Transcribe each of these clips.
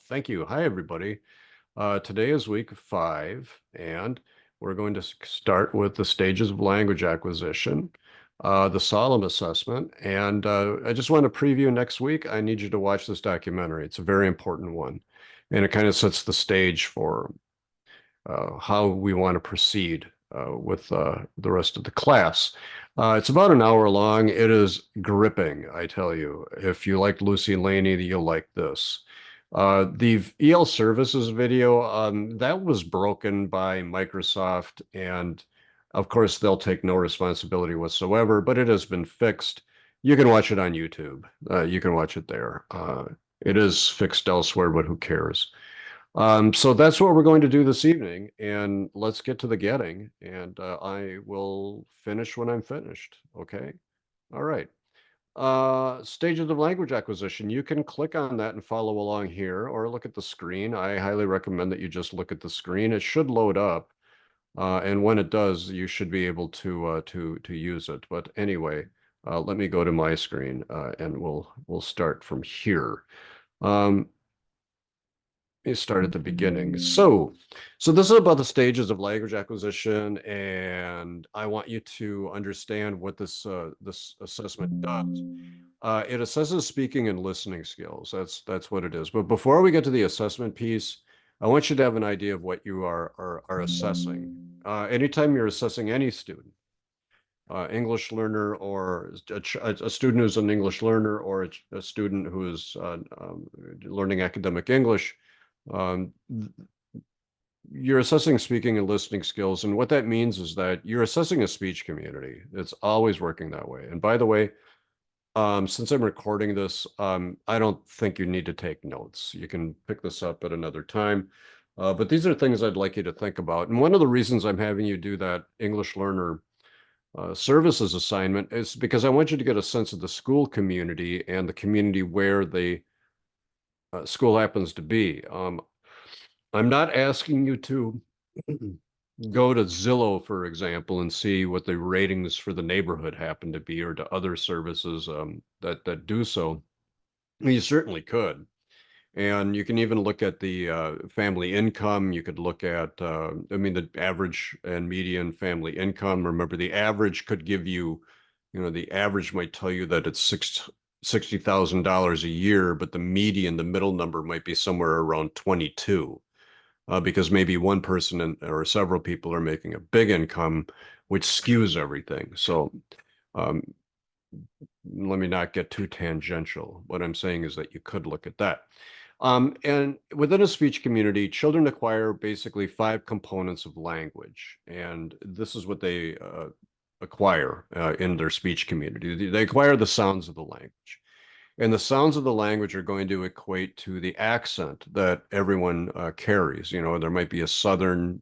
Thank you. Hi, everybody. Today is week 5, and we're going to start with the stages of language acquisition, the solemn assessment. And I just want to preview next week. I need you to watch this documentary. It's a very important one, and it kind of sets the stage for how we want to proceed with the rest of the class. It's about an hour long. It is gripping, I tell you. If you like Lucy Laney, you'll like this. The EL Services video, that was broken by Microsoft, and of course, they'll take no responsibility whatsoever, but it has been fixed. You can watch it on YouTube. You can watch it there. It is fixed elsewhere, but who cares? So that's what we're going to do this evening, and let's get to the getting, and I will finish when I'm finished. Okay. All right. Stages of language acquisition. You can click on that and follow along here or look at the screen. I highly recommend that you just look at the screen. It should load up. And when it does, you should be able to use it. But anyway, let me go to my screen and we'll start from here. Um, you start at the beginning. So this is about the stages of language acquisition, and I want you to understand what this assessment does. It assesses speaking and listening skills. That's what it is. But before we get to the assessment piece, I want you to have an idea of what you are assessing. Anytime you're assessing any student, English learner or a student who's an English learner or a student who is learning academic English, um, you're assessing speaking and listening skills. And what that means is that you're assessing a speech community. It's always working that way. And by the way, since I'm recording this, I don't think you need to take notes. You can pick this up at another time. But these are things I'd like you to think about. And one of the reasons I'm having you do that English learner services assignment is because I want you to get a sense of the school community and the community where the school happens to be. I'm not asking you to go to Zillow, for example, and see what the ratings for the neighborhood happen to be, or to other services that do so. You certainly could. And you can even look at the family income. You could look at, I mean, the average and median family income. Remember, the average could give you, the average might tell you that it's $60,000 a year, but the median, the middle number might be somewhere around 22, because maybe one person or several people are making a big income, which skews everything. So um, let me not get too tangential. What I'm saying is that you could look at that. And within a speech community, children acquire basically 5 components of language. And this is what they acquire in their speech community. They acquire the sounds of the language. And the sounds of the language are going to equate to the accent that everyone carries. There might be a Southern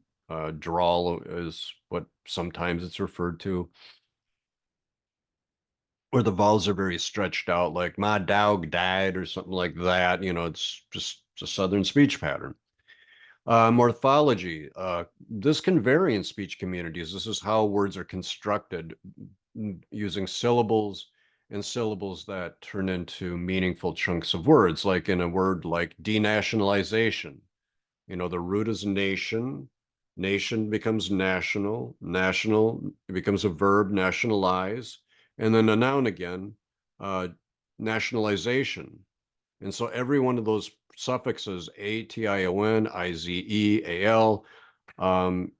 drawl is what sometimes it's referred to, where the vowels are very stretched out, like my dog died or something like that. It's just a Southern speech pattern. Morphology. This can vary in speech communities. This is how words are constructed using syllables and syllables that turn into meaningful chunks of words, like in a word like denationalization. The root is nation. Nation becomes national. National becomes a verb, nationalize. And then a noun again, uh, nationalization. And so every one of those suffixes, A-T-I-O-N, I-Z-E-A-L, and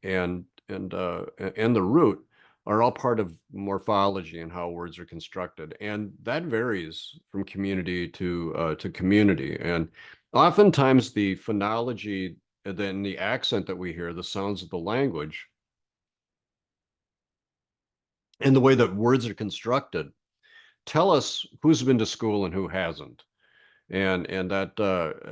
the root are all part of morphology and how words are constructed. And that varies from community to community. And oftentimes the phonology and then the accent that we hear, the sounds of the language, and the way that words are constructed tell us who's been to school and who hasn't. And that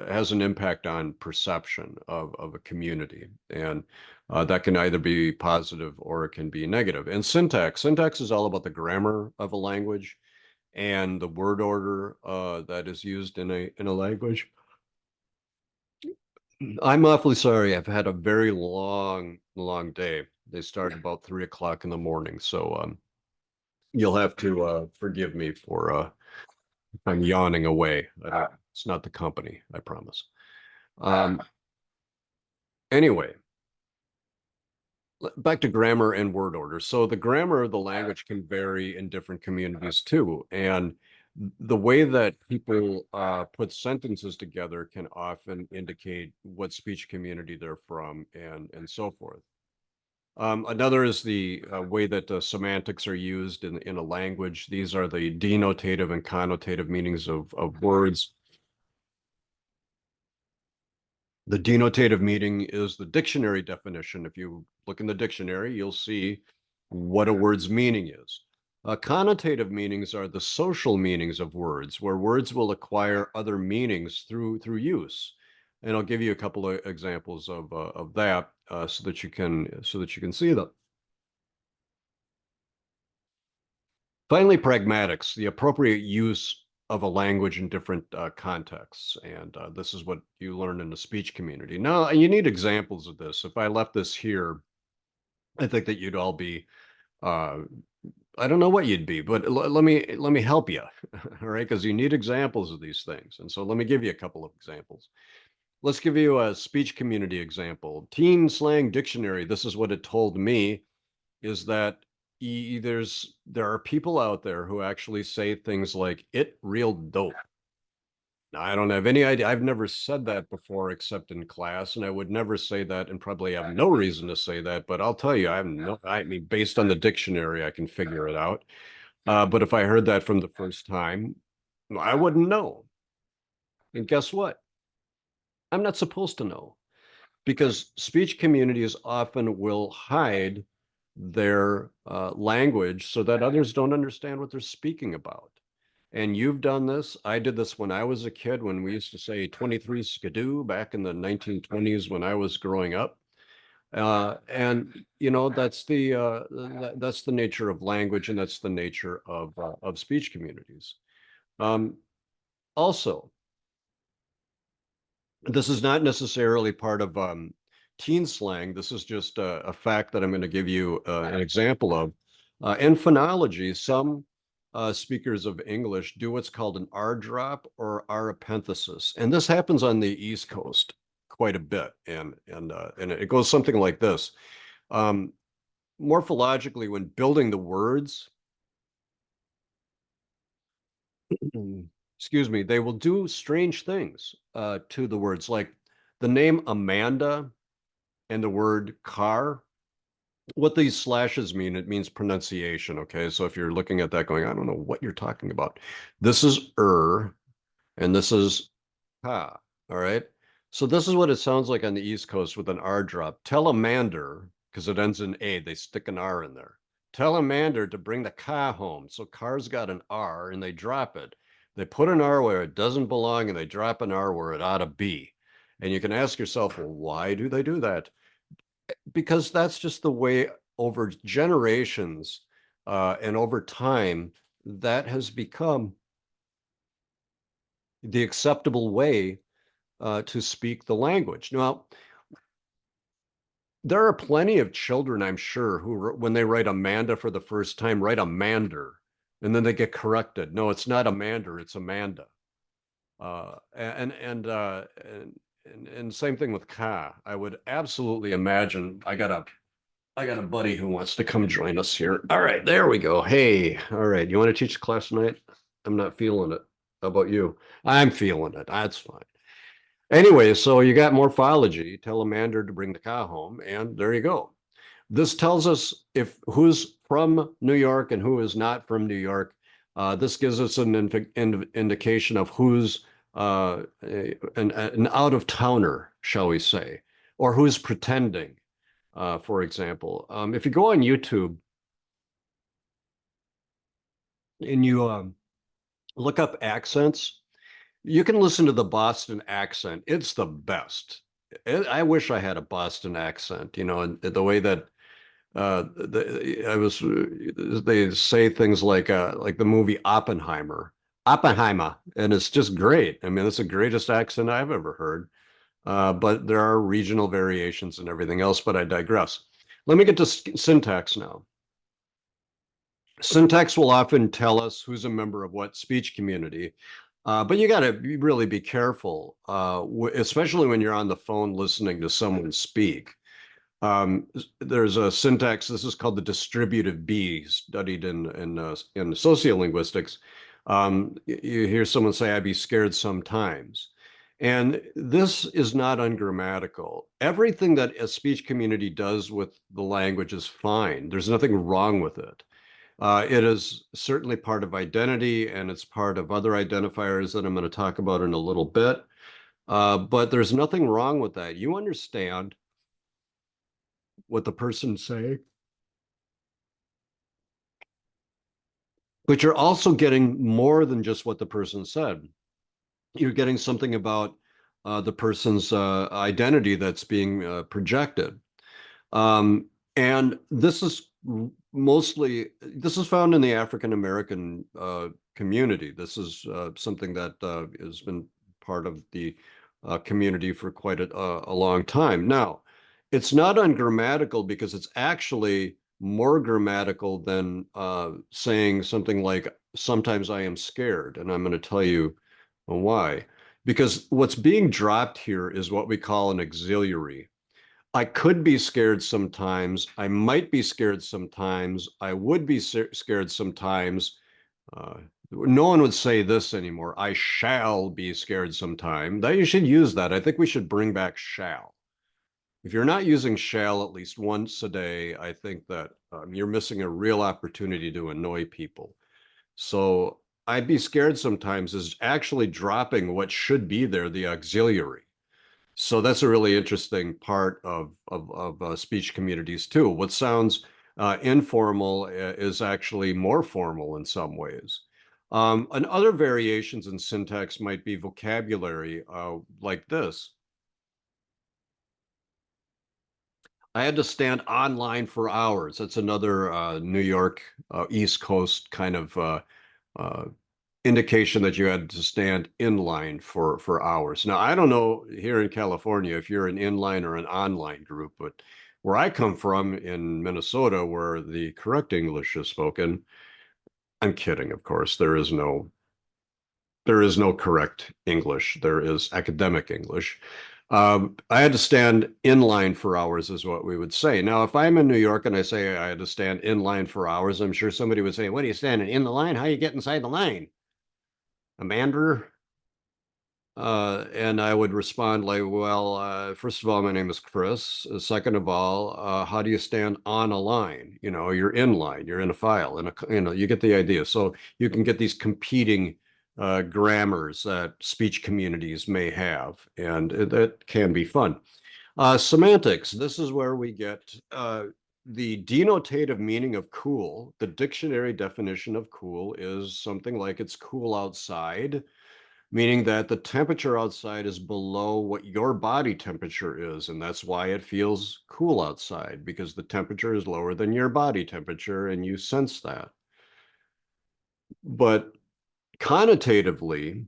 has an impact on perception of a community. And that can either be positive or it can be negative. And syntax is all about the grammar of a language and the word order that is used in a language. I'm awfully sorry. I've had a very long day. They start about 3 o'clock in the morning. So you'll have to forgive me for I'm yawning away. It's not the company, I promise. Um, anyway, back to grammar and word order. So the grammar of the language can vary in different communities too. And the way that people put sentences together can often indicate what speech community they're from and so forth. Another is the way that semantics are used in a language. These are the denotative and connotative meanings of words. The denotative meaning is the dictionary definition. If you look in the dictionary, you'll see what a word's meaning is. Connotative meanings are the social meanings of words, where words will acquire other meanings through use. And I'll give you a couple of examples of that so that you can see them. Finally, pragmatics, the appropriate use of a language in different contexts. And this is what you learn in the speech community. Now, you need examples of this. If I left this here, I think that you'd all be, uh, I don't know what you'd be, but let me help you, all right? Because you need examples of these things. And so let me give you a couple of examples. Let's give you a speech community example. Teen Slang Dictionary, this is what it told me, is that there are people out there who actually say things like "it real dope." Now, I don't have any idea. I've never said that before except in class, and I would never say that, and probably have no reason to say that. But I'll tell you, I mean, based on the dictionary, I can figure it out. But if I heard that from the first time, I wouldn't know. And guess what? I'm not supposed to know, because speech communities often will hide their language so that others don't understand what they're speaking about. And you've done this. I did this when I was a kid, when we used to say 23 skidoo back in the 1920s when I was growing up. And you know, that's the nature of language, and that's the nature of speech communities. Um, Also, this is not necessarily part of teen slang. This is just a fact that I'm going to give you an example of. In phonology, some speakers of English do what's called an R drop or R epenthesis, and this happens on the East Coast quite a bit. And it goes something like this. Um, Morphologically, when building the words, excuse me, they will do strange things to the words, like the name Amanda and the word car. What these slashes mean, it means pronunciation. Okay. So if you're looking at that going, I don't know what you're talking about. This is and this is ha. All right. So this is what it sounds like on the East Coast with an R drop. Tell Amander, because it ends in A, they stick an R in there. Tell Amander to bring the car home. So car's got an R and they drop it. They put an R where it doesn't belong and they drop an R where it ought to be. And you can ask yourself, well, why do they do that? Because that's just the way over generations and over time that has become the acceptable way to speak the language. Now, there are plenty of children, I'm sure, who, when they write Amanda for the first time, write Amander, and then they get corrected. No, it's not Amander, it's Amanda. And same thing with Ka. I would absolutely imagine. I got a buddy who wants to come join us here. All right, there we go. Hey, all right. You want to teach the class tonight? I'm not feeling it. How about you? I'm feeling it. That's fine. Anyway, so you got morphology. Tell Amanda to bring the car home, and there you go. This tells us if who's from New York and who is not from New York. This gives us an indication of who's an out of towner, shall we say, or who's pretending. For example, if you go on YouTube and you look up accents, you can listen to the Boston accent. It's the best. I wish I had a Boston accent, you know, and the way that they say things like the movie Oppenheimer, and it's just great. I mean, it's the greatest accent I've ever heard. But there are regional variations and everything else, but I digress. Let me get to syntax now. Syntax will often tell us who's a member of what speech community. But you got to really be careful, especially when you're on the phone listening to someone speak. Um, there's a syntax. This is called the distributive B, studied in sociolinguistics. You hear someone say, "I'd be scared sometimes," and this is not ungrammatical. Everything that a speech community does with the language is fine. There's nothing wrong with it. It is certainly part of identity, and it's part of other identifiers that I'm going to talk about in a little bit. But there's nothing wrong with that. You understand what the person's saying, but you're also getting more than just what the person said. You're getting something about the person's identity that's being projected. Um, and this is found in the African American community. This is something that has been part of the community for quite a long time. Now, it's not ungrammatical because it's actually more grammatical than saying something like, sometimes I am scared. And I'm going to tell you why. Because what's being dropped here is what we call an auxiliary. I could be scared sometimes. I might be scared sometimes. I would be scared sometimes. Uh, no one would say this anymore. I shall be scared sometime. That you should use that. I think we should bring back shall. If you're not using shall at least once a day, I think that you're missing a real opportunity to annoy people. So I'd be scared sometimes is actually dropping what should be there, the auxiliary. So that's a really interesting part of speech communities too. What sounds informal is actually more formal in some ways. And other variations in syntax might be vocabulary, like this. I had to stand online for hours. That's another New York East Coast kind of uh, indication that you had to stand in line for hours. Now, I don't know here in California if you're an inline or an online group, but where I come from in Minnesota, where the correct English is spoken, I'm kidding, of course. There is no correct English. There is academic English. I had to stand in line for hours, is what we would say. Now, if I'm in New York and I say I had to stand in line for hours, I'm sure somebody would say, "What are you standing in the line? How you get inside the line? Amanda?" And I would respond like, well, first of all, my name is Chris. Second of all, how do you stand on a line? You're in line, you're in a file, you get the idea. So you can get these competing grammars that speech communities may have, and that can be fun. Semantics, this is where we get the denotative meaning of cool. The dictionary definition of cool is something like it's cool outside, meaning that the temperature outside is below what your body temperature is. And that's why it feels cool outside, because the temperature is lower than your body temperature and you sense that. But connotatively,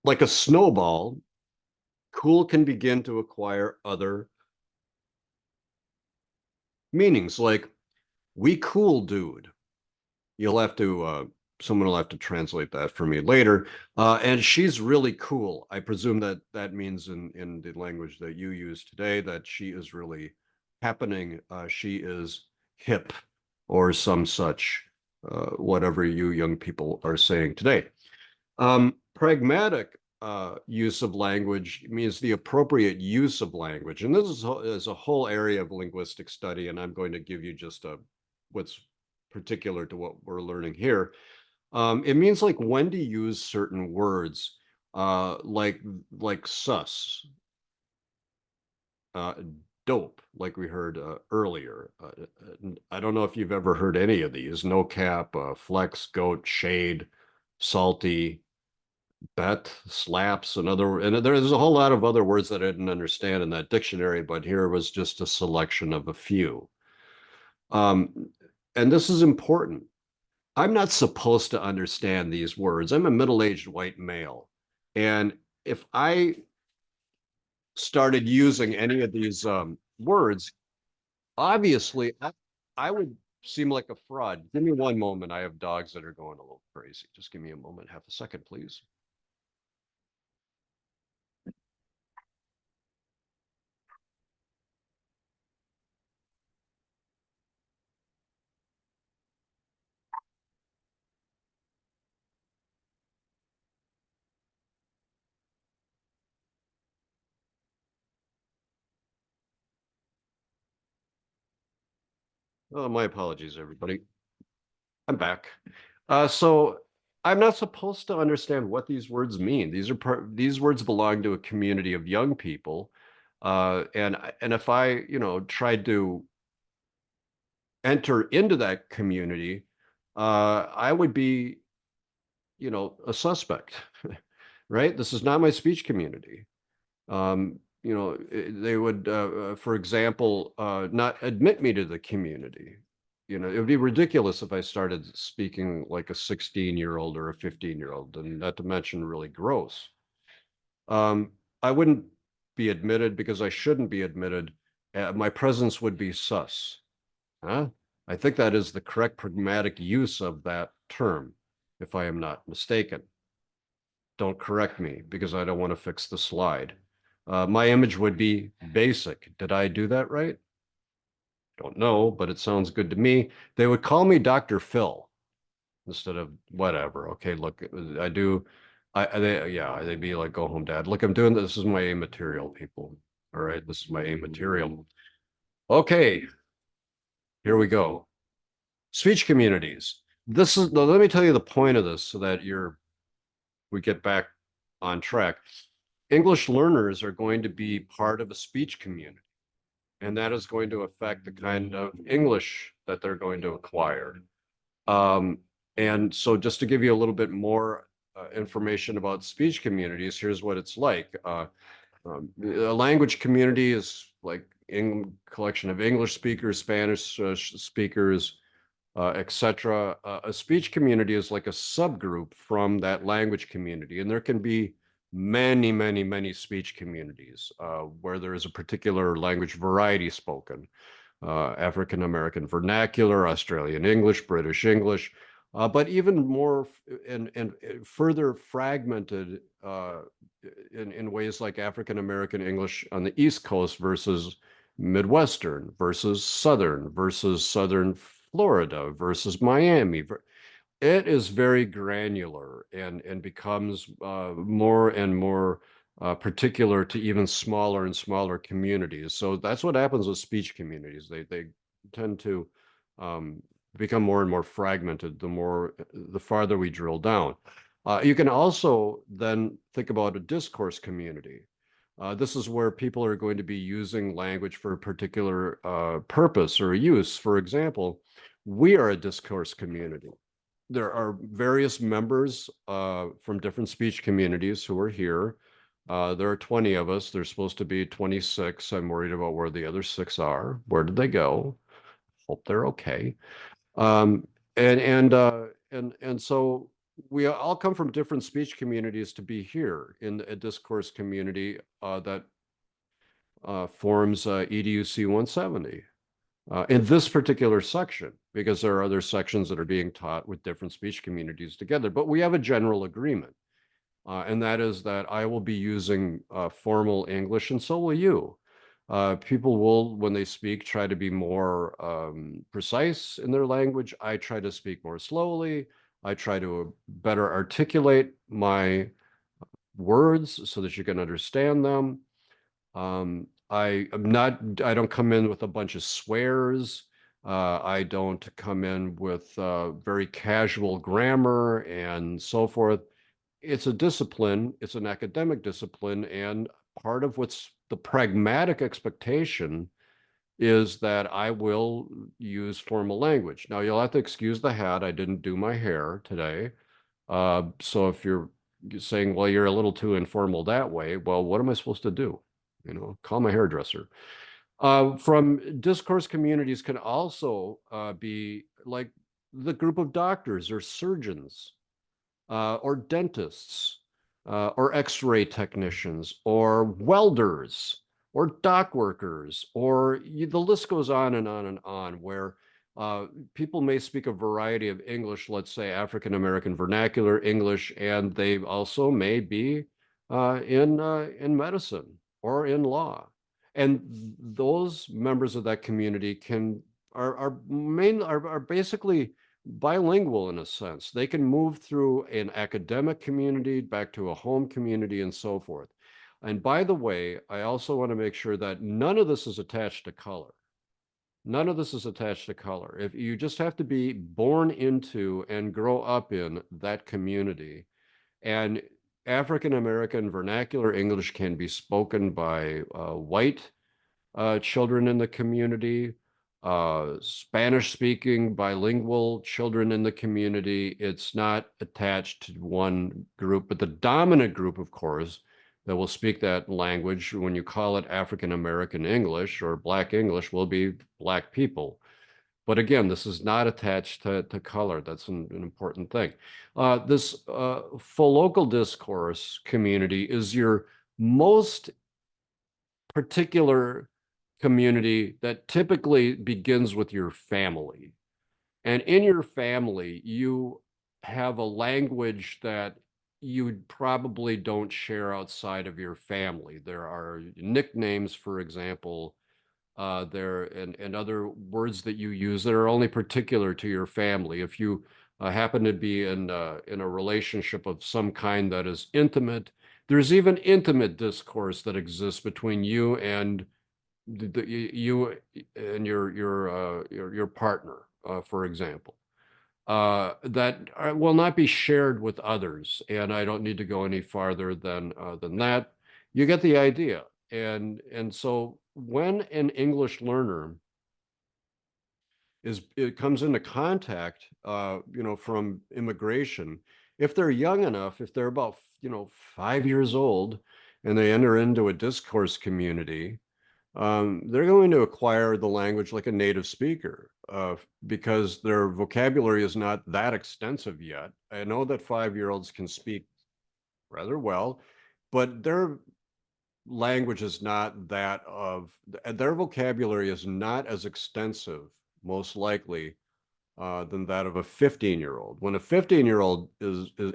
like a snowball, cool can begin to acquire other meanings, like we cool dude. You'll have to someone will have to translate that for me later. And she's really cool. I presume that that means in the language that you use today that she is really happening. She is hip or some such, whatever you young people are saying today. Pragmatic use of language means the appropriate use of language. And this is a whole area of linguistic study, and I'm going to give you just what's particular to what we're learning here. It means like when to use certain words, like sus, uh, dope, like we heard earlier. I don't know if you've ever heard any of these. No cap, flex, goat, shade, salty, bet, slaps, and there's a whole lot of other words that I didn't understand in that dictionary, but here was just a selection of a few. Um, and this is important. I'm not supposed to understand these words. I'm a middle-aged white male. And if I started using any of these words, obviously I would seem like a fraud. Give me one moment. I have dogs that are going a little crazy. Just give me a moment, half a second, please. Oh, my apologies, everybody. I'm back. So I'm not supposed to understand what these words mean. These words belong to a community of young people. And if I, tried to enter into that community, I would be, a suspect, right? This is not my speech community. They would, for example, not admit me to the community. It would be ridiculous if I started speaking like a 16-year-old or a 15-year-old, and not to mention really gross. Um, I wouldn't be admitted because I shouldn't be admitted. My presence would be sus. Huh? I think that is the correct pragmatic use of that term, if I am not mistaken. Don't correct me because I don't want to fix the slide. My image would be basic. Did I do that right? Don't know, but it sounds good to me. They would call me Dr. Phil instead of whatever. Okay, look, I do. Yeah, they'd be like, go home, dad. Look, I'm doing this. This is my A material, people. All right, this is my A material. Okay, here we go. Speech communities. Let me tell you the point of this so that we get back on track. English learners are going to be part of a speech community, and that is going to affect the kind of English that they're going to acquire. Um, and so, just to give you a little bit more information about speech communities, here's what it's like. A language community is like a collection of English speakers, Spanish speakers, etc. A speech community is like a subgroup from that language community, and there can be many, many, many speech communities where there is a particular language variety spoken. African American vernacular, Australian English, British English, but even more and further fragmented in ways like African American English on the East Coast versus Midwestern versus Southern Florida versus Miami. It is very granular and becomes more and more particular to even smaller and smaller communities. So that's what happens with speech communities. They tend to um, become more and more fragmented the farther we drill down. You can also then think about a discourse community. This is where people are going to be using language for a particular purpose or use. For example, we are a discourse community. There are various members from different speech communities who are here. There are 20 of us. There's supposed to be 26. I'm worried about where the other six are. Where did they go? Hope they're okay. Um, and so we all come from different speech communities to be here in a discourse community that forms EDUC 170 in this particular section, because there are other sections that are being taught with different speech communities together. But we have a general agreement, and that is that I will be using formal English, and so will you. People will, when they speak, try to be more precise in their language. I try to speak more slowly. I try to better articulate my words so that you can understand them. I don't come in with a bunch of swears. I don't come in with very casual grammar and so forth. It's a discipline, it's an academic discipline, and part of what's the pragmatic expectation is that I will use formal language. Now, you'll have to excuse the hat. I didn't do my hair today. So if you're saying, well, you're a little too informal that way, well, what am I supposed to do? Call my hairdresser. From discourse communities can also be like the group of doctors or surgeons or dentists or x-ray technicians or welders or dock workers, or the list goes on and on and on, where People may speak a variety of English, let's say African American vernacular English, and they also may be in medicine or in law. And those members of that community are basically bilingual in a sense. They can move through an academic community back to a home community and so forth. And by the way, I also want to make sure that none of this is attached to color. None of this is attached to color. If you just have to be born into and grow up in that community, and African American vernacular English can be spoken by white children in the community, Spanish speaking bilingual children in the community. It's not attached to one group, but the dominant group, of course, that will speak that language when you call it African American English or Black English will be Black people. But again, this is not attached to color. That's an important thing. This full local discourse community is your most particular community that typically begins with your family. And in your family, you have a language that you probably don't share outside of your family. There are nicknames, for example, and other words that you use that are only particular to your family. If you happen to be in a relationship of some kind that is intimate, there's even intimate discourse that exists between you and you and your partner, for example, that will not be shared with others. And I don't need to go any farther than that. You get the idea. And so when an English learner it comes into contact, from immigration, if they're young enough, if they're about 5 years old, and they enter into a discourse community, they're going to acquire the language like a native speaker because their vocabulary is not that extensive yet. I know that 5-year-olds can speak rather well, but their language is not their vocabulary is not as extensive, most likely, than that of a 15-year-old. When a 15-year-old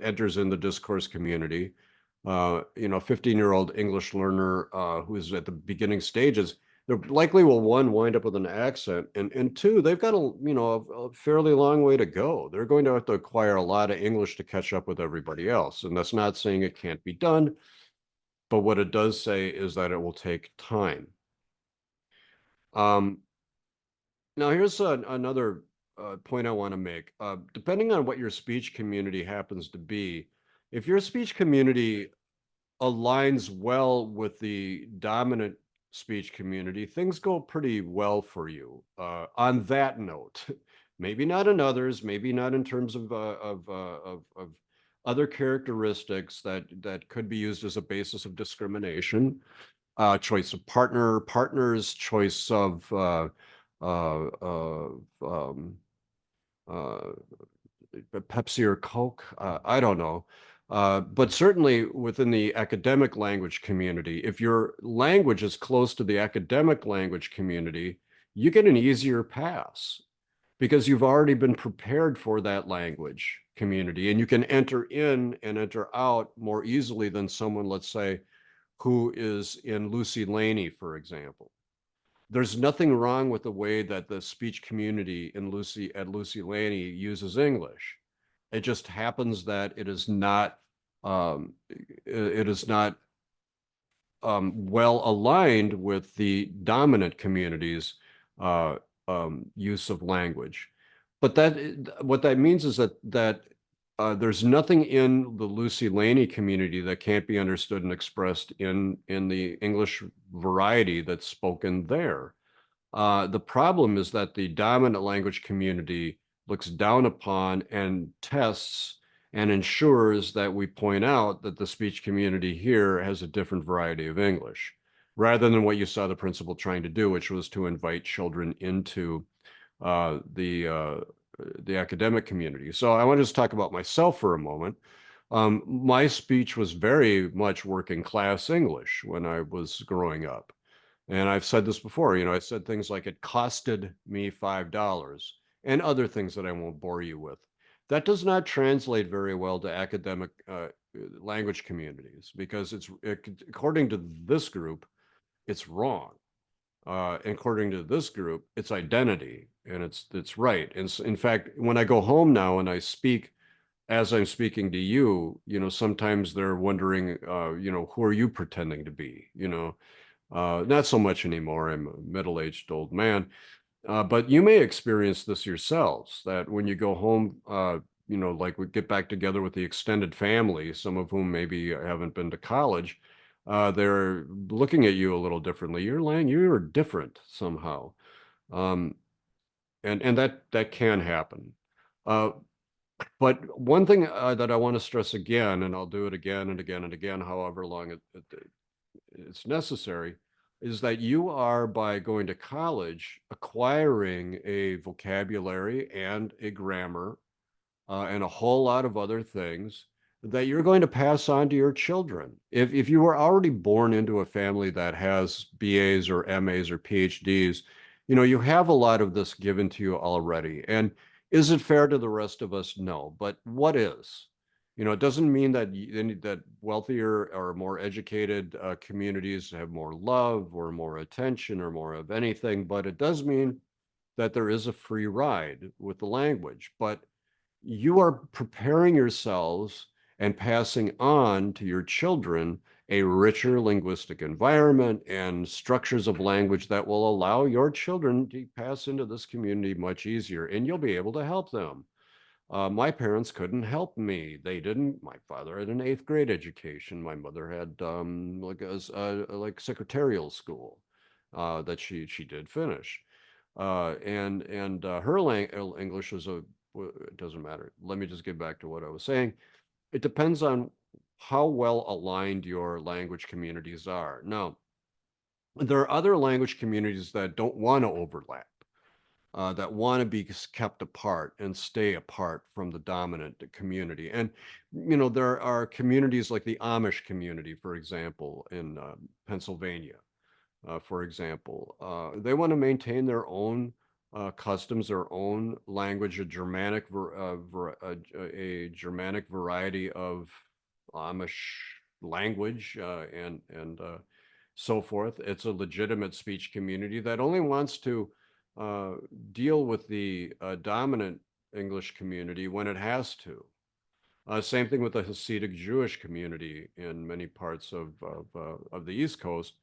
enters in the discourse community, 15-year-old English learner who's at the beginning stages, they likely will wind up with an accent, and two, they've got a fairly long way to go. They're going to have to acquire a lot of English to catch up with everybody else, and that's not saying it can't be done, but what it does say is that it will take time. Um, Now, here's another point I want to make. Depending on what your speech community happens to be, if your speech community aligns well with the dominant speech community, things go pretty well for you. On that note, maybe not in others, maybe not in terms of other characteristics that could be used as a basis of discrimination, choice of partners, choice of uh, uh, um, uh, Pepsi or Coke. I don't know. But certainly within the academic language community, if your language is close to the academic language community, you get an easier pass because you've already been prepared for that language community and you can enter in and enter out more easily than someone, let's say, who is in Lucy Laney, for example. There's nothing wrong with the way that the speech community in Lucy Laney uses English. It just happens that it is not well aligned with the dominant community's uh, use of language. But what that means is that there's nothing in the Lucy Laney community that can't be understood and expressed in the English variety that's spoken there. The problem is that the dominant language community looks down upon and tests and ensures that we point out that the speech community here has a different variety of English, rather than what you saw the principal trying to do, which was to invite children into uh, the uh, the academic community. So I want to just talk about myself for a moment. My speech was very much working class English when I was growing up. And I've said this before, I said things like it costed me $5. and other things that I won't bore you with. That does not translate very well to academic language communities because according to this group, it's wrong. According to this group, it's identity, and it's right. And in fact, when I go home now and I speak as I'm speaking to you, sometimes they're wondering, who are you pretending to be? Not so much anymore. I'm a middle-aged old man, but you may experience this yourselves, that when you go home, like we get back together with the extended family, some of whom maybe haven't been to college, they're looking at you a little differently. You're different somehow. Um, and that can happen. Uh, but one thing that I want to stress again, and I'll do it again and again and again, however long it's necessary, is that you are, by going to college, acquiring a vocabulary and a grammar and a whole lot of other things that you're going to pass on to your children. If you were already born into a family that has BAs or MAs or PhDs, you have a lot of this given to you already. And is it fair to the rest of us? No. But what is? It doesn't mean that that wealthier or more educated communities have more love or more attention or more of anything, but it does mean that there is a free ride with the language. But you are preparing yourselves and passing on to your children a richer linguistic environment and structures of language that will allow your children to pass into this community much easier, and you'll be able to help them. My parents couldn't help me. They didn't. My father had an eighth grade education. My mother had like secretarial school that she did finish. And her English was it doesn't matter. Let me just get back to what I was saying. It depends on how well aligned your language communities are. Now, there are other language communities that don't want to overlap, that want to be kept apart and stay apart from the dominant community. And, there are communities like the Amish community, for example, in Pennsylvania, for example. They want to maintain their own customs, their own language, a Germanic variety of Amish language, and so forth. It's a legitimate speech community that only wants to uh, deal with the dominant English community when it has to. Same thing with the Hasidic Jewish community in many parts of the East Coast.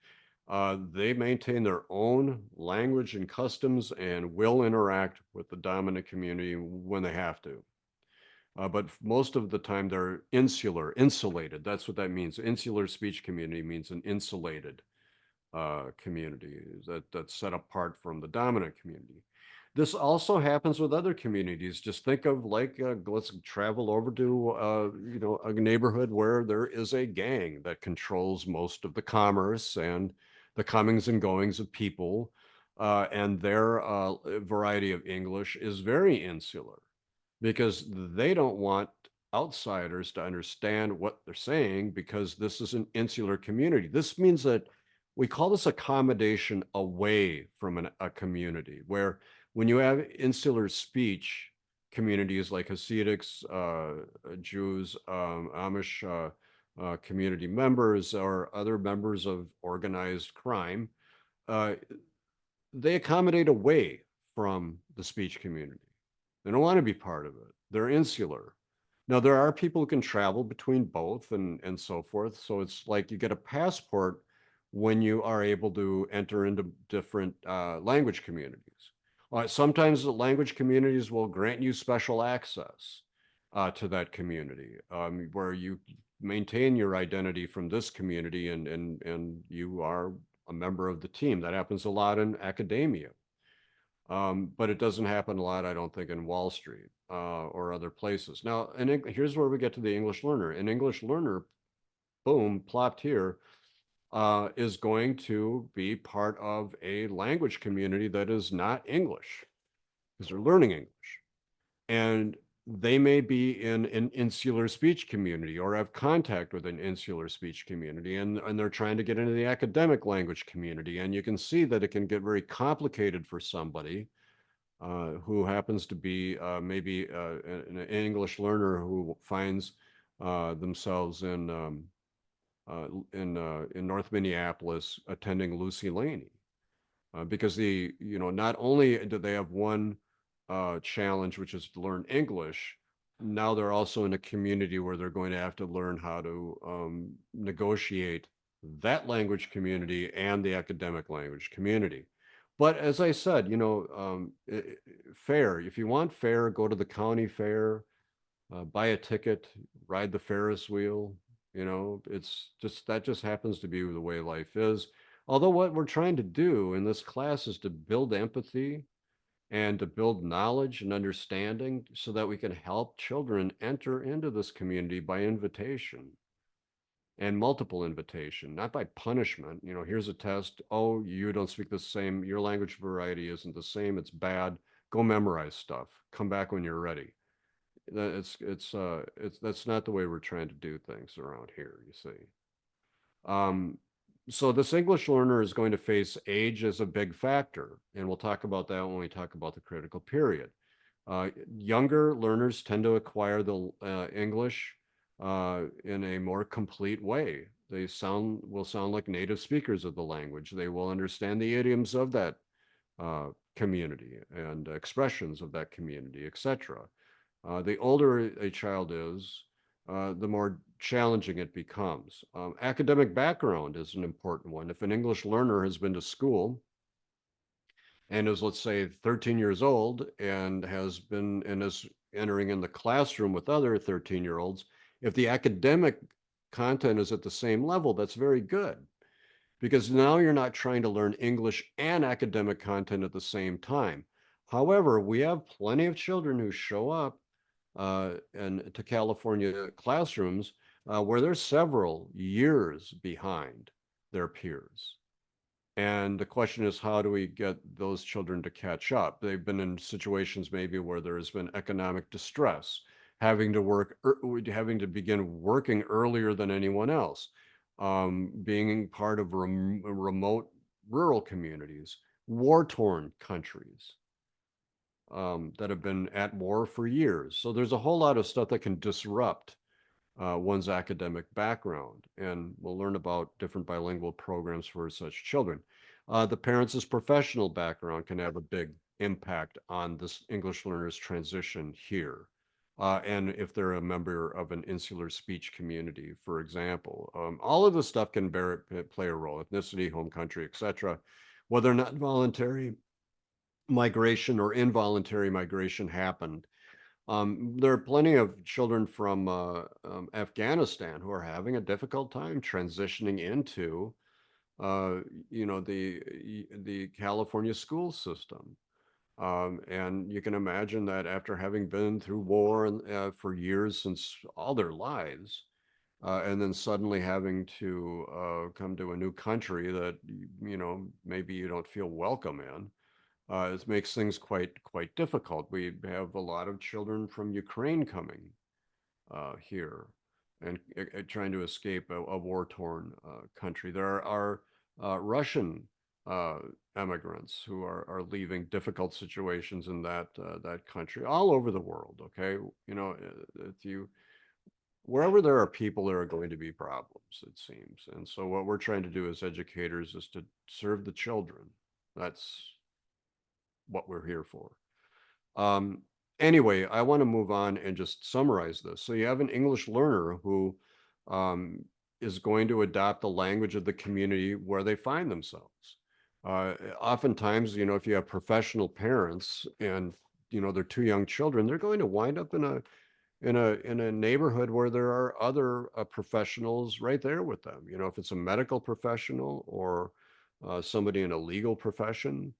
They maintain their own language and customs and will interact with the dominant community when they have to. But most of the time they're insulated. That's what that means. Insular speech community means an insulated community that's set apart from the dominant community. This also happens with other communities. Just think of let's travel over to a neighborhood where there is a gang that controls most of the commerce and the comings and goings of people, and their variety of English is very insular because they don't want outsiders to understand what they're saying because this is an insular community. This means that we call this accommodation away from a community, where when you have insular speech communities like Hasidics, Jews, Amish community members, or other members of organized crime, uh, they accommodate away from the speech community. They don't want to be part of it. They're insular. Now, there are people who can travel between both and so forth. So it's like you get a passport when you are able to enter into different language communities. Sometimes the language communities will grant you special access to that community, where you maintain your identity from this community and you are a member of the team. That happens a lot in academia. But it doesn't happen a lot, I don't think, in Wall Street or other places. Now, here's where we get to the English learner. An English learner, boom, plopped here, is going to be part of a language community that is not English because they're learning English. And they may be in an insular speech community or have contact with an insular speech community, and they're trying to get into the academic language community. And you can see that it can get very complicated for somebody who happens to be maybe an English learner who finds themselves in North Minneapolis attending Lucy Laney. Because not only do they have one challenge, which is to learn English, now they're also in a community where they're going to have to learn how to negotiate that language community and the academic language community. But as I said, fair. If you want fair, go to the county fair, buy a ticket, ride the Ferris wheel. It's just that just happens to be the way life is. Although what we're trying to do in this class is to build empathy and to build knowledge and understanding so that we can help children enter into this community by invitation and multiple invitation, not by punishment. Here's a test. Oh, you don't speak the same. Your language variety isn't the same. It's bad. Go memorize stuff. Come back when you're ready. It's that's not the way we're trying to do things around here, you see. Um, so this English learner is going to face age as a big factor, and we'll talk about that when we talk about the critical period. Younger learners tend to acquire the English in a more complete way. They will sound like native speakers of the language. They will understand the idioms of that community and expressions of that community, etc. The older a child is, the more challenging it becomes. Academic background is an important one. If an English learner has been to school and is, let's say, 13 years old and is entering in the classroom with other 13-year-olds, if the academic content is at the same level, that's very good because now you're not trying to learn English and academic content at the same time. However, we have plenty of children who show up and to California classrooms where they're several years behind their peers. And the question is, how do we get those children to catch up? They've been in situations maybe where there has been economic distress, having to begin working earlier than anyone else, being part of remote rural communities, war-torn countries that have been at war for years. So there's a whole lot of stuff that can disrupt one's academic background. And we'll learn about different bilingual programs for such children. The parents' professional background can have a big impact on this English learner's transition here. And if they're a member of an insular speech community, for example, all of this stuff can play a role: ethnicity, home country, etc. Whether or not voluntary migration or involuntary migration happened. There are plenty of children from Afghanistan who are having a difficult time transitioning into, uh, the California school system. And you can imagine that after having been through war for years, since all their lives, and then suddenly having to come to a new country that maybe you don't feel welcome in, it makes things quite difficult. We have a lot of children from Ukraine coming here and trying to escape a war-torn country. There are Russian uh, immigrants who are leaving difficult situations in that country all over the world. Okay, if you wherever there are people, there are going to be problems, it seems. And so what we're trying to do as educators is to serve the children. That's what we're here for. Um, anyway, I want to move on and just summarize this. So you have an English learner who um, is going to adopt the language of the community where they find themselves. Oftentimes, if you have professional parents and they're two young children, they're going to wind up in a neighborhood where there are other professionals right there with them. If it's a medical professional or somebody in a legal profession,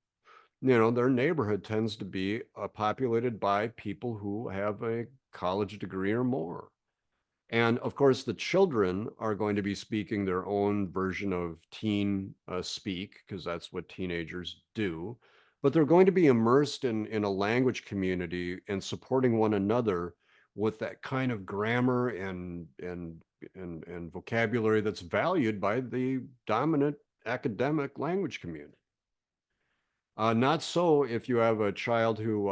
their neighborhood tends to be populated by people who have a college degree or more. And of course, the children are going to be speaking their own version of teen speak, because that's what teenagers do. But they're going to be immersed in a language community and supporting one another with that kind of grammar and vocabulary that's valued by the dominant academic language community. Not so if you have a child who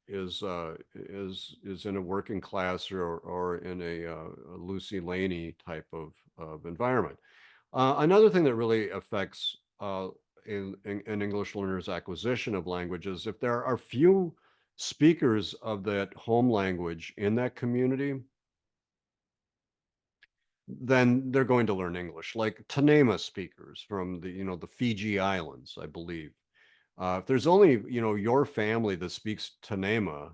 is in a working class or in a Lucy Laney type of environment. Another thing that really affects in English learners' acquisition of languages, if there are few speakers of that home language in that community, then they're going to learn English. Like Tanema speakers from the Fiji Islands, I believe. If there's only your family that speaks Tanema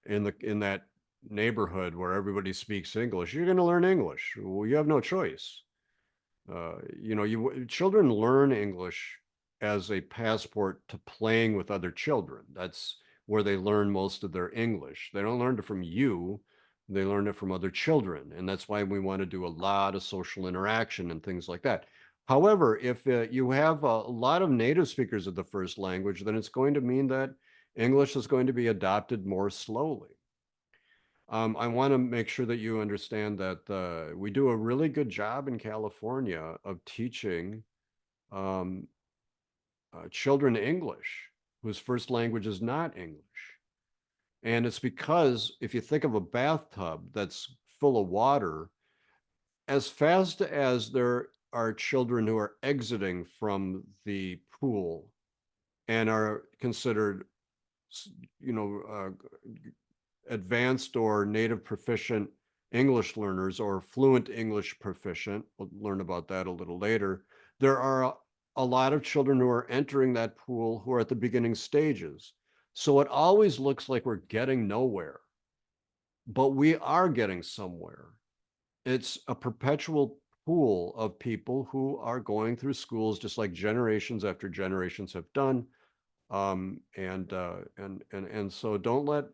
in that neighborhood where everybody speaks English, you're going to learn English. Well, you have no choice. Children learn English as a passport to playing with other children. That's where they learn most of their English. They don't learn it from you, they learn it from other children. And that's why we want to do a lot of social interaction and things like that. However, if you have a lot of native speakers of the first language, then it's going to mean that English is going to be adopted more slowly. I want to make sure that you understand that we do a really good job in California of teaching um, children English whose first language is not English. And it's because if you think of a bathtub that's full of water, as fast as there are children who are exiting from the pool and are considered, you know, advanced or native proficient English learners or fluent English proficient, we'll learn about that a little later, there are a lot of children who are entering that pool who are at the beginning stages. So it always looks like we're getting nowhere, but we are getting somewhere. It's a perpetual pool of people who are going through schools just like generations after generations have done. And so don't let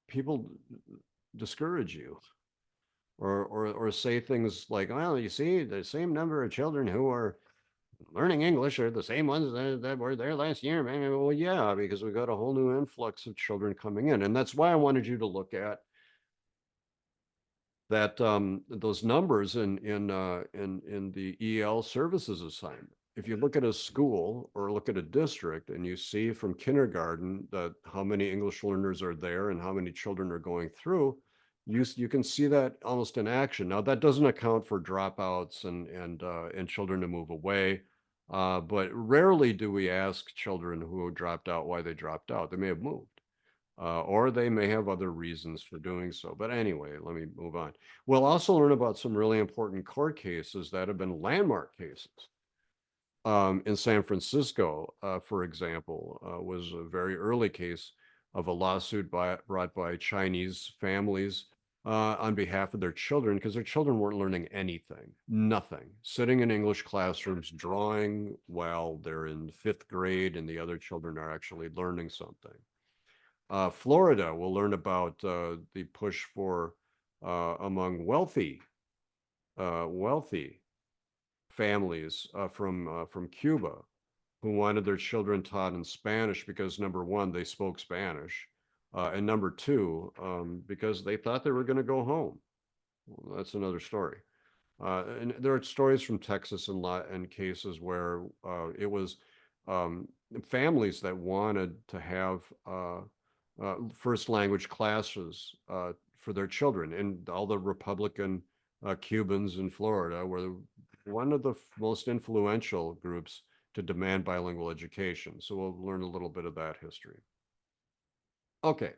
people discourage you or say things like, well, you see, the same number of children who are learning English are the same ones that were there last year. Man, well, yeah, because we got a whole new influx of children coming in. And that's why I wanted you to look at that those numbers in the EL services assignment. If you look at a school or look at a district and you see from kindergarten that how many English learners are there and how many children are going through, you can see that almost in action. Now that doesn't account for dropouts and children to move away. But rarely do we ask children who dropped out why they dropped out. They may have moved or they may have other reasons for doing so. But anyway, let me move on. We'll also learn about some really important court cases that have been landmark cases. In San Francisco, for example, was a very early case of a lawsuit brought by Chinese families on behalf of their children because their children weren't learning anything, nothing, sitting in English classrooms drawing while they're in fifth grade and the other children are actually learning something. Florida, we'll learn about the push for among wealthy families from Cuba who wanted their children taught in Spanish because number one, they spoke Spanish, and number two, because they thought they were going to go home. Well, that's another story. And there are stories from Texas and cases where it was um, families that wanted to have first language classes for their children. And all the Republican Cubans in Florida were one of the most influential groups to demand bilingual education. So we'll learn a little bit of that history. Okay.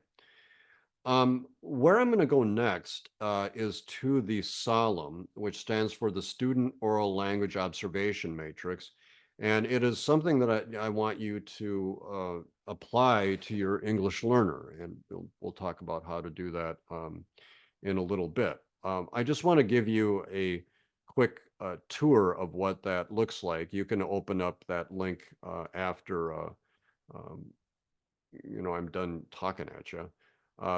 Where I'm going to go next is to the SOLEM, which stands for the Student Oral Language Observation Matrix. And it is something that I want you to apply to your English learner. And we'll talk about how to do that in a little bit. I just want to give you a quick tour of what that looks like. You can open up that link after um, I'm done talking at you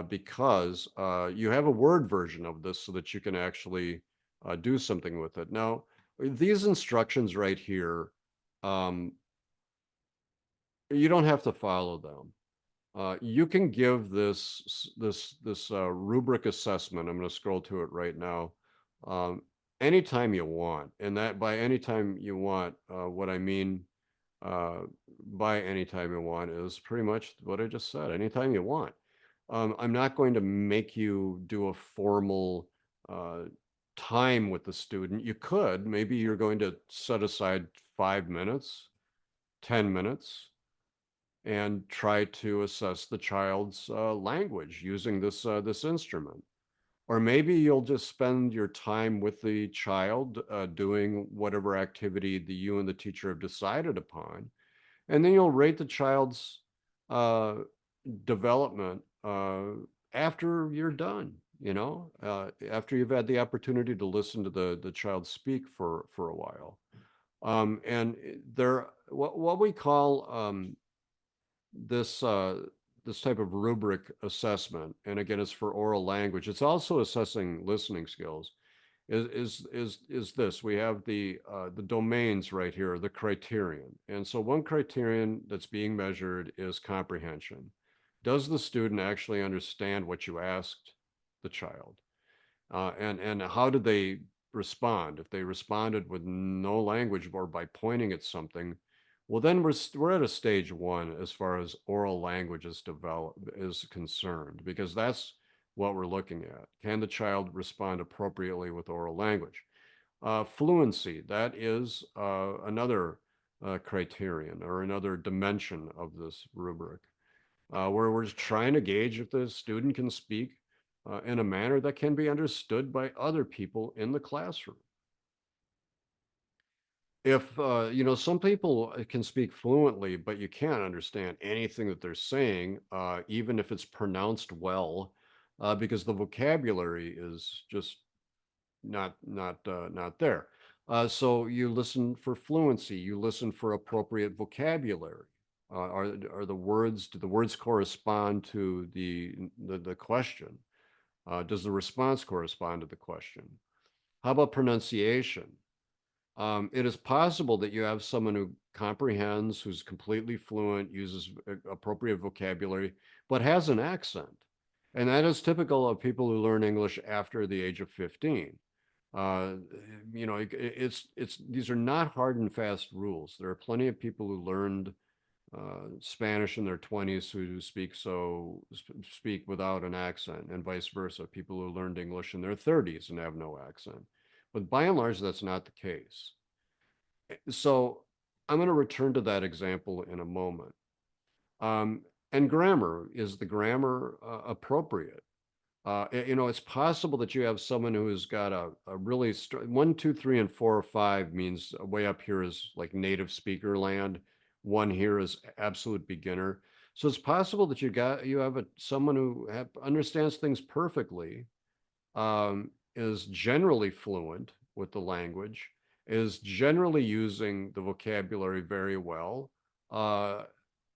because you have a Word version of this so that you can actually do something with it. Now, these instructions right here, um, you don't have to follow them. You can give this rubric assessment. I'm going to scroll to it right now. Um, anytime you want, and that by anytime you want, what I mean by anytime you want is pretty much what I just said, anytime you want. I'm not going to make you do a formal uh, time with the student. You could, maybe you're going to set aside 5 minutes, 10 minutes, and try to assess the child's language using this instrument. Or maybe you'll just spend your time with the child doing whatever activity that you and the teacher have decided upon, and then you'll rate the child's uh, development after you're done. After you've had the opportunity to listen to the child speak for a while. And there, what we call this this type of rubric assessment, and again, it's for oral language. It's also assessing listening skills. Is this? We have the domains right here, the criterion, and so one criterion that's being measured is comprehension. Does the student actually understand what you asked the child? And how did they respond? If they responded with no language or by pointing at something, well, then we're at a stage one as far as oral language is concerned, because that's what we're looking at. Can the child respond appropriately with oral language? Fluency, that is another criterion or another dimension of this rubric, where we're just trying to gauge if the student can speak in a manner that can be understood by other people in the classroom. If some people can speak fluently, but you can't understand anything that they're saying, even if it's pronounced well, because the vocabulary is just not there. So you listen for fluency, you listen for appropriate vocabulary. Are the words, do the words correspond to the question? Does the response correspond to the question? How about pronunciation? It is possible that you have someone who comprehends, who's completely fluent, uses appropriate vocabulary, but has an accent. And that is typical of people who learn English after the age of 15. Uh, it's these are not hard and fast rules. There are plenty of people who learned Spanish in their 20s who speak without an accent, and vice versa. People who learned English in their 30s and have no accent. But by and large, that's not the case. So I'm going to return to that example in a moment. Um, and grammar, is the grammar appropriate? It's possible that you have someone who has got a really one, two, three, and four or five means way up here is like native speaker land. One here is absolute beginner. So it's possible that you have someone who understands things perfectly, is generally fluent with the language, is generally using the vocabulary very well, uh,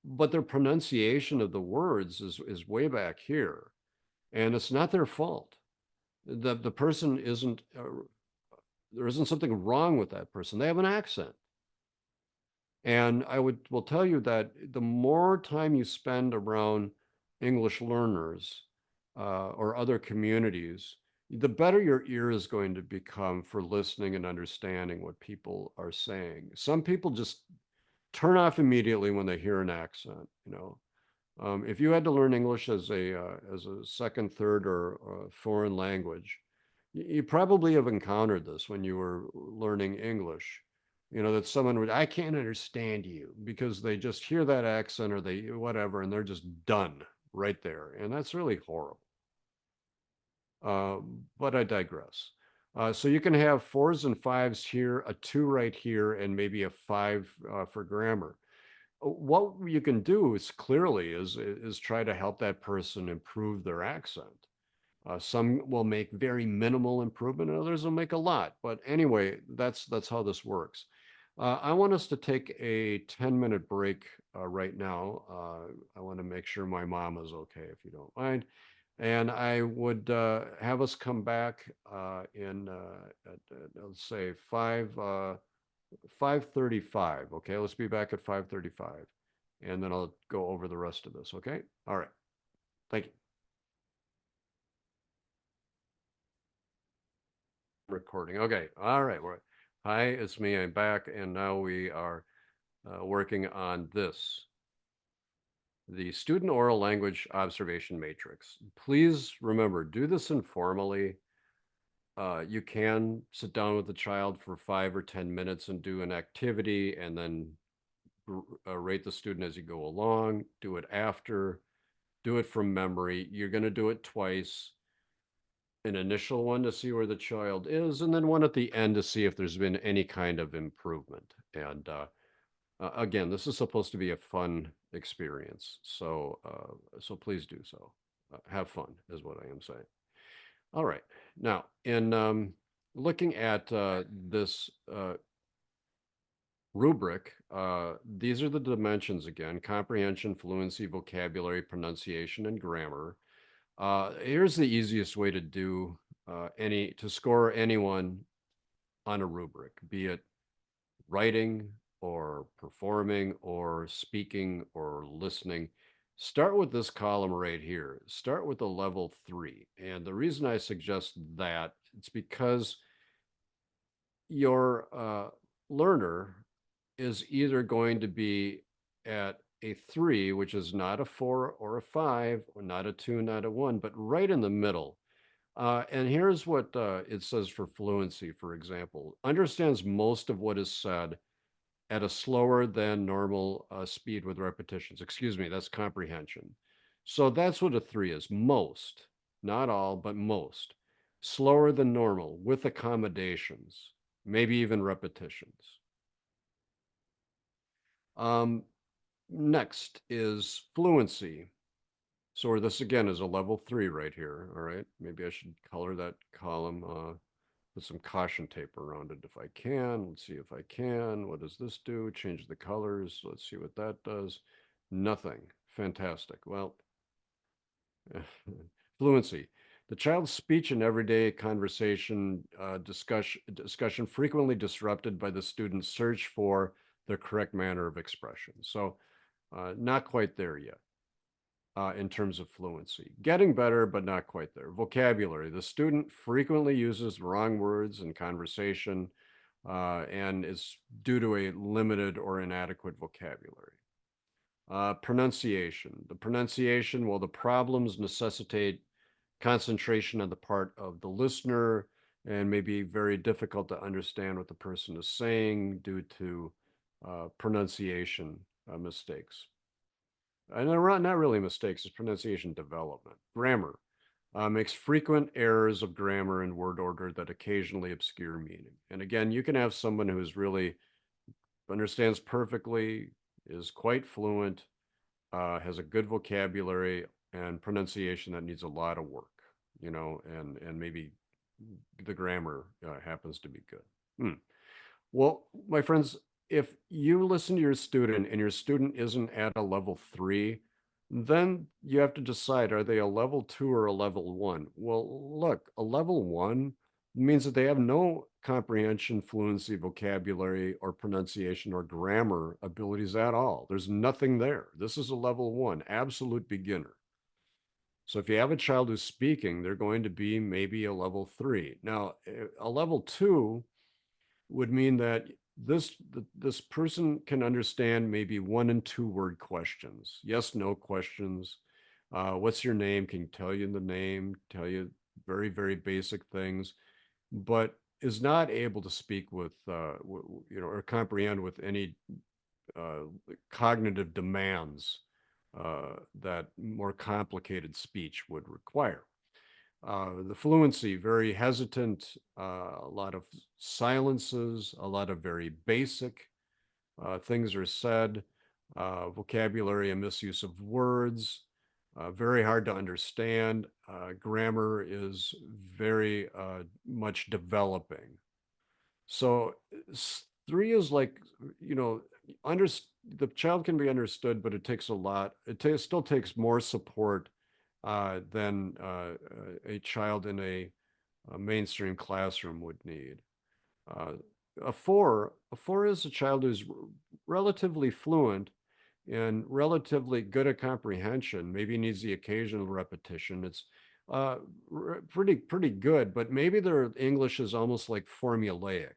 but their pronunciation of the words is way back here, and it's not their fault. The person isn't. There isn't something wrong with that person. They have an accent. And will tell you that the more time you spend around English learners or other communities, the better your ear is going to become for listening and understanding what people are saying. Some people just turn off immediately when they hear an accent. If you had to learn English as a second, third, or foreign language, you probably have encountered this when you were learning English. That someone would, I can't understand you, because they just hear that accent or they whatever, and they're just done right there. And that's really horrible. But I digress. So you can have fours and fives here, a two right here, and maybe a five for grammar. What you can do is try to help that person improve their accent. Some will make very minimal improvement, and others will make a lot. But anyway, that's how this works. I want us to take a 10-minute break right now. I want to make sure my mom is okay, if you don't mind. And I would have us come back let's say 5:35. Okay, let's be back at 5:35, and then I'll go over the rest of this. Okay. All right. Thank you. Recording. Okay. All right. Hi, it's me. I'm back, and now we are working on this, the student oral language observation matrix. Please remember, do this informally. You can sit down with the child for 5 or 10 minutes and do an activity and then rate the student as you go along, do it after, do it from memory. You're going to do it twice, an initial one to see where the child is, and then one at the end to see if there's been any kind of improvement. And again, this is supposed to be a fun experience, so please do so. Have fun is what I am saying. All right. Now, in looking at this rubric, these are the dimensions again: comprehension, fluency, vocabulary, pronunciation, and grammar. Here's the easiest way to do to score anyone on a rubric, be it writing or performing or speaking or listening. Start with this column right here. Start with a level 3. And the reason I suggest that, it's because your learner is either going to be at a 3, which is not a 4 or a 5, or not a 2, not a 1, but right in the middle. And here's what it says for fluency, for example: understands most of what is said at a slower than normal speed with repetitions. Excuse me, that's comprehension. So that's what a 3 is: most, not all, but most. Slower than normal with accommodations, maybe even repetitions. Um, Next is fluency. So this again is a level 3 right here. All right, maybe I should color that column. Put some caution tape around it if I can. Let's see if I can. What does this do? Change the colors. Let's see what that does. Nothing. Fantastic. Well, fluency. The child's speech and everyday conversation discussion frequently disrupted by the student's search for the correct manner of expression. So not quite there yet. In terms of fluency. Getting better, but not quite there. Vocabulary. The student frequently uses wrong words in conversation and is due to a limited or inadequate vocabulary. Pronunciation. The pronunciation, well, the problems necessitate concentration on the part of the listener and may be very difficult to understand what the person is saying due to pronunciation mistakes. And they're not really mistakes, it's pronunciation development. Grammar makes frequent errors of grammar and word order that occasionally obscure meaning. And again, you can have someone who's really understands perfectly, is quite fluent, has a good vocabulary and pronunciation that needs a lot of work, and maybe the grammar happens to be good. Hmm. Well, my friends, if you listen to your student and your student isn't at a level 3, then you have to decide, are they a level 2 or a level 1? Well, look, a level 1 means that they have no comprehension, fluency, vocabulary, or pronunciation or grammar abilities at all. There's nothing there. This is a level 1, absolute beginner. So if you have a child who's speaking, they're going to be maybe a level 3. Now, a level 2 would mean that this person can understand maybe 1 and 2 word questions, yes, no questions. What's your name? Can tell you the name, tell you very, very basic things, but is not able to speak with, or comprehend with any uh, cognitive demands that more complicated speech would require. The fluency, very hesitant, a lot of silences, a lot of very basic things are said, vocabulary and misuse of words, very hard to understand. Grammar is very much developing. So 3 is like, you know, under, the child can be understood, but it takes a lot. Still takes more support than a child in a mainstream classroom would need. Uh, a four is a child who's relatively fluent and relatively good at comprehension. Maybe needs the occasional repetition. It's pretty good, but maybe their English is almost like formulaic,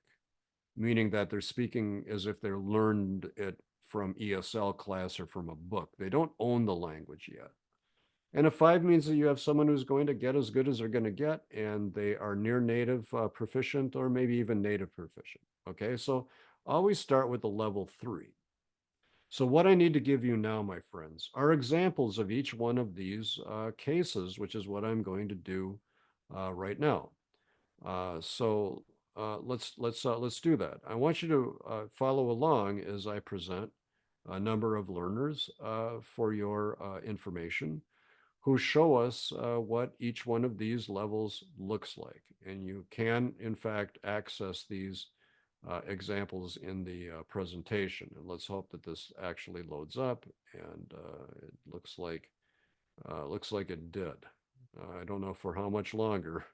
meaning that they're speaking as if they learned it from ESL class or from a book. They don't own the language yet. And a 5 means that you have someone who's going to get as good as they're going to get, and they are near native proficient or maybe even native proficient. Okay, so always start with the level 3. So what I need to give you now, my friends, are examples of each one of these cases, which is what I'm going to do right now. Let's do that. I want you to follow along as I present a number of learners for your information who show us what each one of these levels looks like. And you can, in fact, access these examples in the presentation. And let's hope that this actually loads up, and it looks like it did. I don't know for how much longer.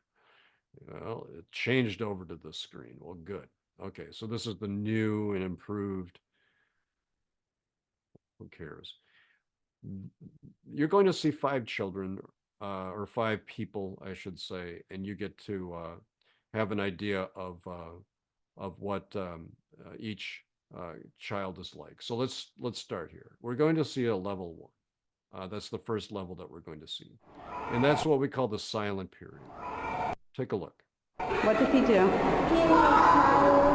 Well, it changed over to the screen. Well, good. Okay, so this is the new and improved. Who cares? You're going to see 5 children or 5 people, I should say, and you get to have an idea of what each child is like. So let's start here. We're going to see a level 1. That's the first level that we're going to see, and that's what we call the silent period. Take a look. What does he do? He smiles.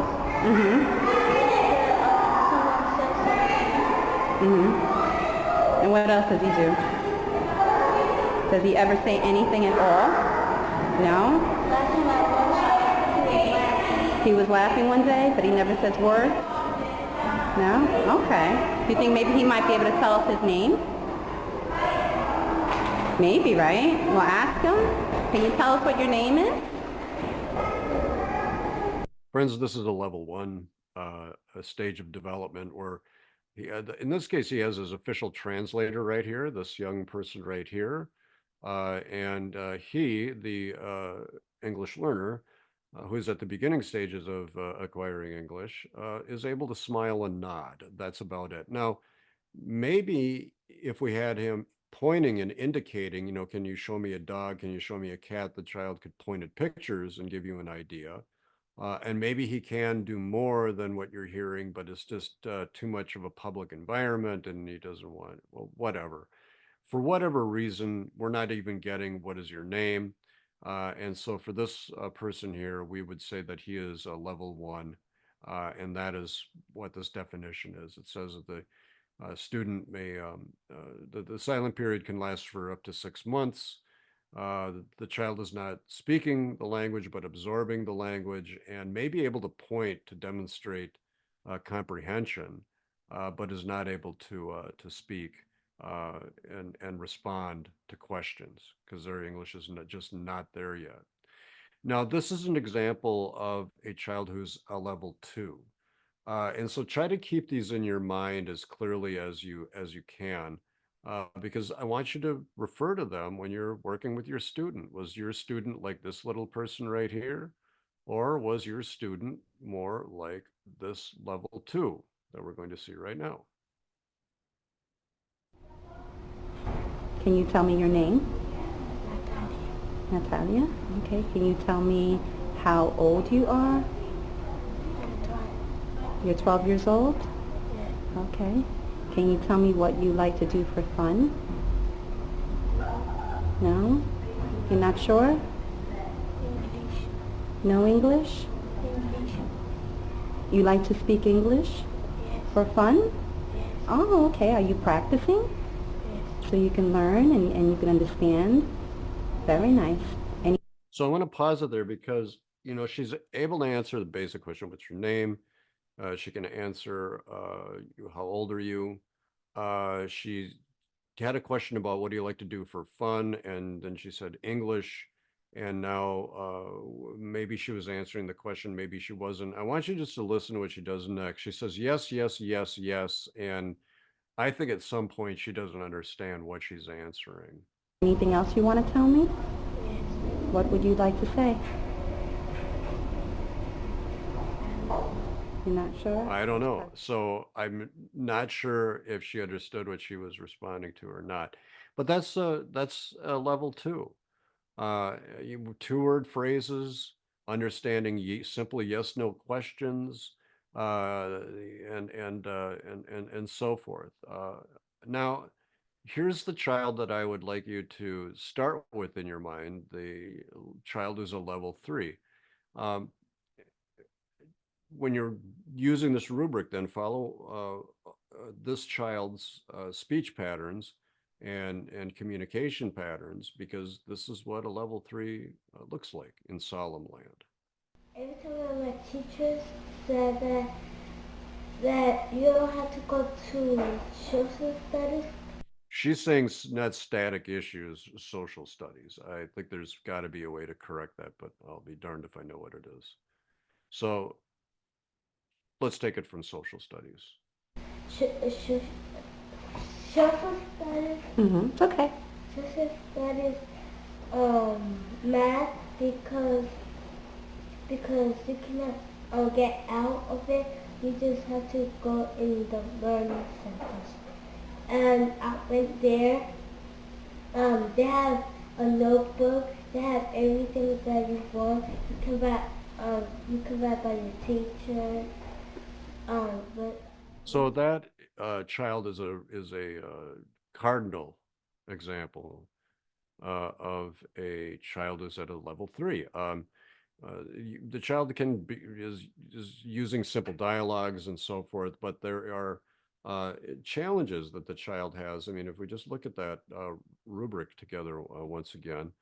And what else does he do? Does he ever say anything at all? No? Last time I watched, He was laughing one day, but he never says words? No? Okay. Do you think maybe he might be able to tell us his name? Maybe, right? We'll ask him. Can you tell us what your name is? Friends, this is a level 1 a stage of development where in this case, he has his official translator right here, this young person right here. And he, the English learner, who's at the beginning stages of acquiring English, is able to smile and nod. That's about it. Now, maybe if we had him pointing and indicating, can you show me a dog? Can you show me a cat? The child could point at pictures and give you an idea. And maybe he can do more than what you're hearing, but it's just too much of a public environment and he doesn't want, well, whatever. For whatever reason, we're not even getting what is your name. And so for this person here, we would say that he is a level 1. And that is what this definition is. It says that the student may, the silent period can last for up to 6 months. The child is not speaking the language, but absorbing the language and may be able to point to demonstrate comprehension, but is not able to speak and respond to questions because their English is just not there yet. Now, this is an example of a child who's a level 2. And so try to keep these in your mind as clearly as you can. Because I want you to refer to them when you're working with your student. Was your student like this little person right here? Or was your student more like this level 2 that we're going to see right now? Can you tell me your name? Natalia. Okay. Can you tell me how old you are? You're 12 years old? Yeah. Okay. Can you tell me what you like to do for fun? No? You're not sure? English. No English? English. You like to speak English Yes. for fun? Yes. Oh, okay. Are you practicing? Yes. So you can learn and you can understand? Very nice. So I'm going to pause it there because, she's able to answer the basic question, what's your name? She can answer, how old are you? She had a question about what do you like to do for fun? And then she said English. And now maybe she was answering the question, maybe she wasn't. I want you just to listen to what she does next. She says, yes, yes, yes, yes. And I think at some point she doesn't understand what she's answering. Anything else you want to tell me? Yes. What would you like to say? You're not sure? I don't know. So I'm not sure if she understood what she was responding to or not. But that's level 2. 2-word phrases, understanding simple yes/no questions, uh, and so forth. Now, here's the child that I would like you to start with in your mind, the child who's a level three. Um, when you're using this rubric, then follow this child's speech patterns and communication patterns, because this is what a level three looks like in solemn land. Every time my teachers said that you don't have to go to social studies. She's saying not static issues, social studies. I think there's got to be a way to correct that, but I'll be darned if I know what it is. So let's take it from social studies. Social studies. It's okay. Social studies. Math because you cannot get out of it. You just have to go in the learning centers. And I went there. They have a notebook. They have everything that you want. You can write by your teacher. But So that child is a cardinal example of a child who's at a level three. The child is using simple dialogues and so forth, but there are challenges that the child has. I mean, if we just look at that rubric together once again,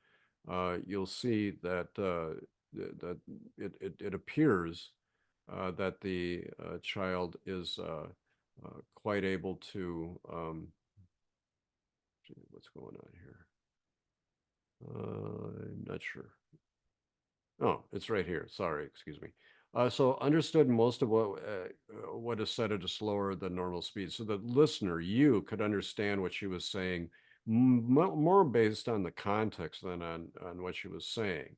you'll see that that it appears that the child is quite able to. What's going on here? I'm not sure. Oh, it's right here. Sorry, excuse me. So understood most of what is said at a slower than normal speed. So the listener, you could understand what she was saying more based on the context than on what she was saying.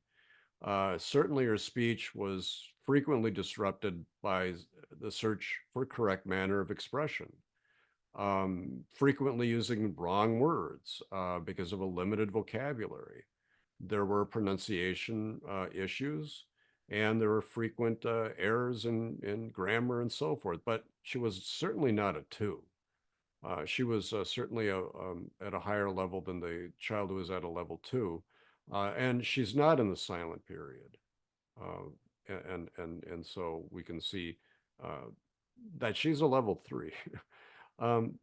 Certainly her speech was frequently disrupted by the search for correct manner of expression, frequently using wrong words because of a limited vocabulary. There were pronunciation issues, and there were frequent errors in grammar and so forth. But she was certainly not a two. She was certainly at a higher level than the child who was at a level two, and she's not in the silent period. Uh, and so we can see uh, that she's a level three. um,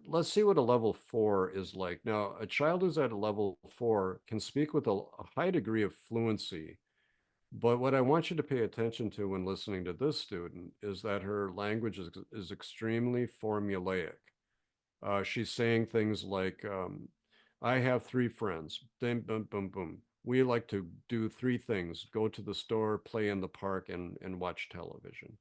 let's see what a level four is like. Now, a child who's at a level four can speak with a high degree of fluency, but what I want you to pay attention to when listening to this student is that her language is extremely formulaic. She's saying things like, I have three friends, boom, boom, boom, boom. We like to do three things: go to the store, play in the park, and watch television.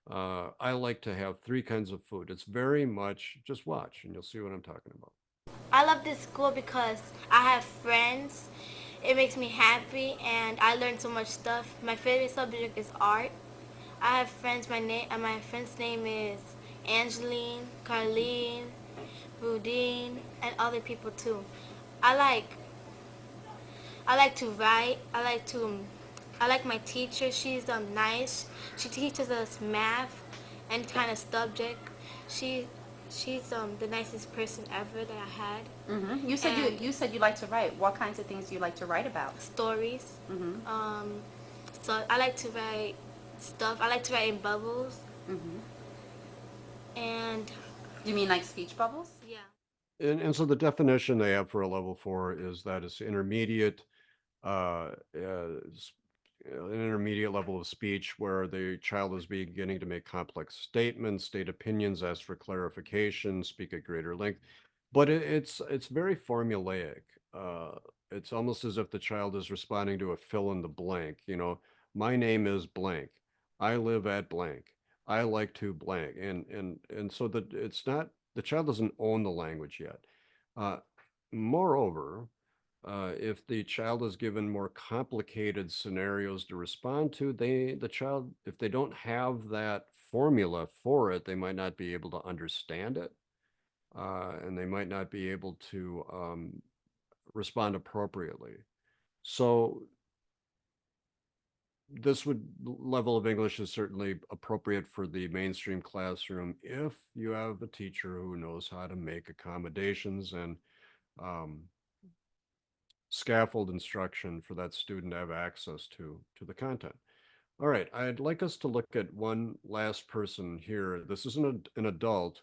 I like to have three kinds of food. It's very much just watch, and you'll see what I'm talking about. I love this school because I have friends. It makes me happy and I learn so much stuff. My favorite subject is art. I have friends. My friend's name is Angeline, Carlene, Rudine, and other people too. I like I like to write. I like my teacher. She's nice. She teaches us math, any kind of subject. She she's the nicest person ever that I had. You said And you said you like to write. What kinds of things do you like to write about? stories. Mm-hmm. So I like to write stuff. I like to write in bubbles. Mm-hmm. And You mean like speech bubbles? yeah. And so the definition they have for a level four is that it's intermediate, uh, uh, an intermediate level of speech where the child is beginning to make complex statements, state opinions, ask for clarification, speak at greater length. But it's very formulaic. Uh, it's almost as if the child is responding to a fill in the blank. You know, my name is blank. I live at blank. I like to blank, and so that it's not, the child doesn't own the language yet. Uh, Moreover, if the child is given more complicated scenarios to respond to, the child, if they don't have that formula for it, they might not be able to understand it, and they might not be able to respond appropriately. So this level of English is certainly appropriate for the mainstream classroom if you have a teacher who knows how to make accommodations and um, scaffold instruction for that student to have access to the content. All right, I'd like us to look at one last person here. This is an adult,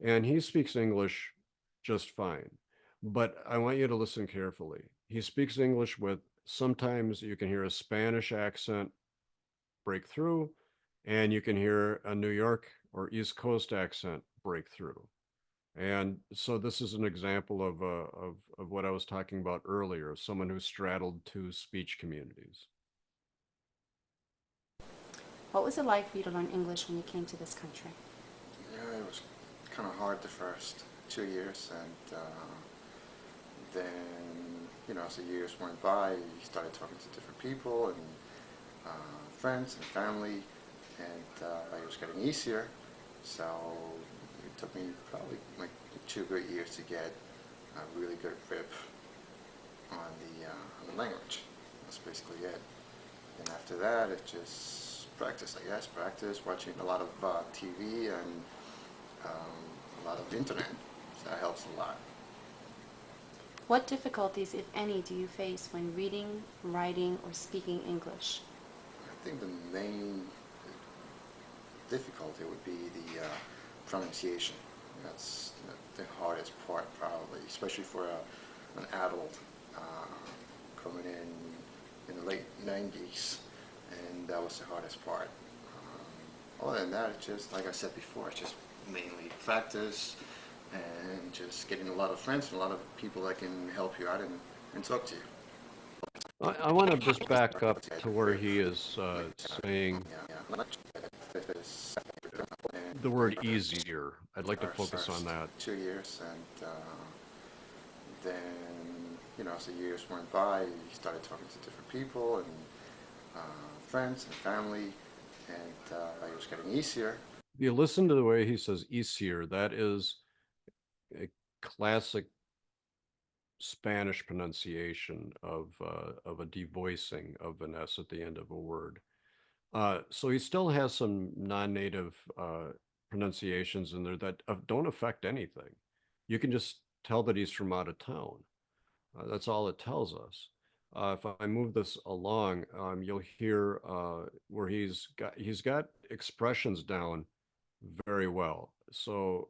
and he speaks English just fine. But I want you to listen carefully. He speaks English with sometimes you can hear a Spanish accent break through, and you can hear a New York or East Coast accent break through. And so this is an example of what I was talking about earlier, someone who straddled two speech communities. What was it like for you to learn English when you came to this country? Yeah, it was kind of hard the first 2 years, and then, as the years went by, you started talking to different people and friends and family, and it was getting easier. So it took me probably like 2 good years to get a really good grip on the language. That's basically it. And after that, it's just practice, I guess. Practice, watching a lot of TV and a lot of internet. So that helps a lot. What difficulties, if any, do you face when reading, writing, or speaking English? I think the main difficulty would be the pronunciation. That's the hardest part, probably, especially for an adult coming in the late 90s, and that was the hardest part. Other than that, it's just, like I said before, it's just mainly practice and just getting a lot of friends and a lot of people that can help you out and talk to you. I want to just back up to where he is saying the word easier. I'd like to focus on that. 2 years, and then, as the years went by, you started talking to different people and friends and family, and it was getting easier. If you listen to the way he says easier, that is a classic Spanish pronunciation of a devoicing of an S at the end of a word. So he still has some non-native pronunciations in there that don't affect anything. You can just tell that he's from out of town. That's all it tells us. If I move this along, you'll hear where he's got expressions down very well. So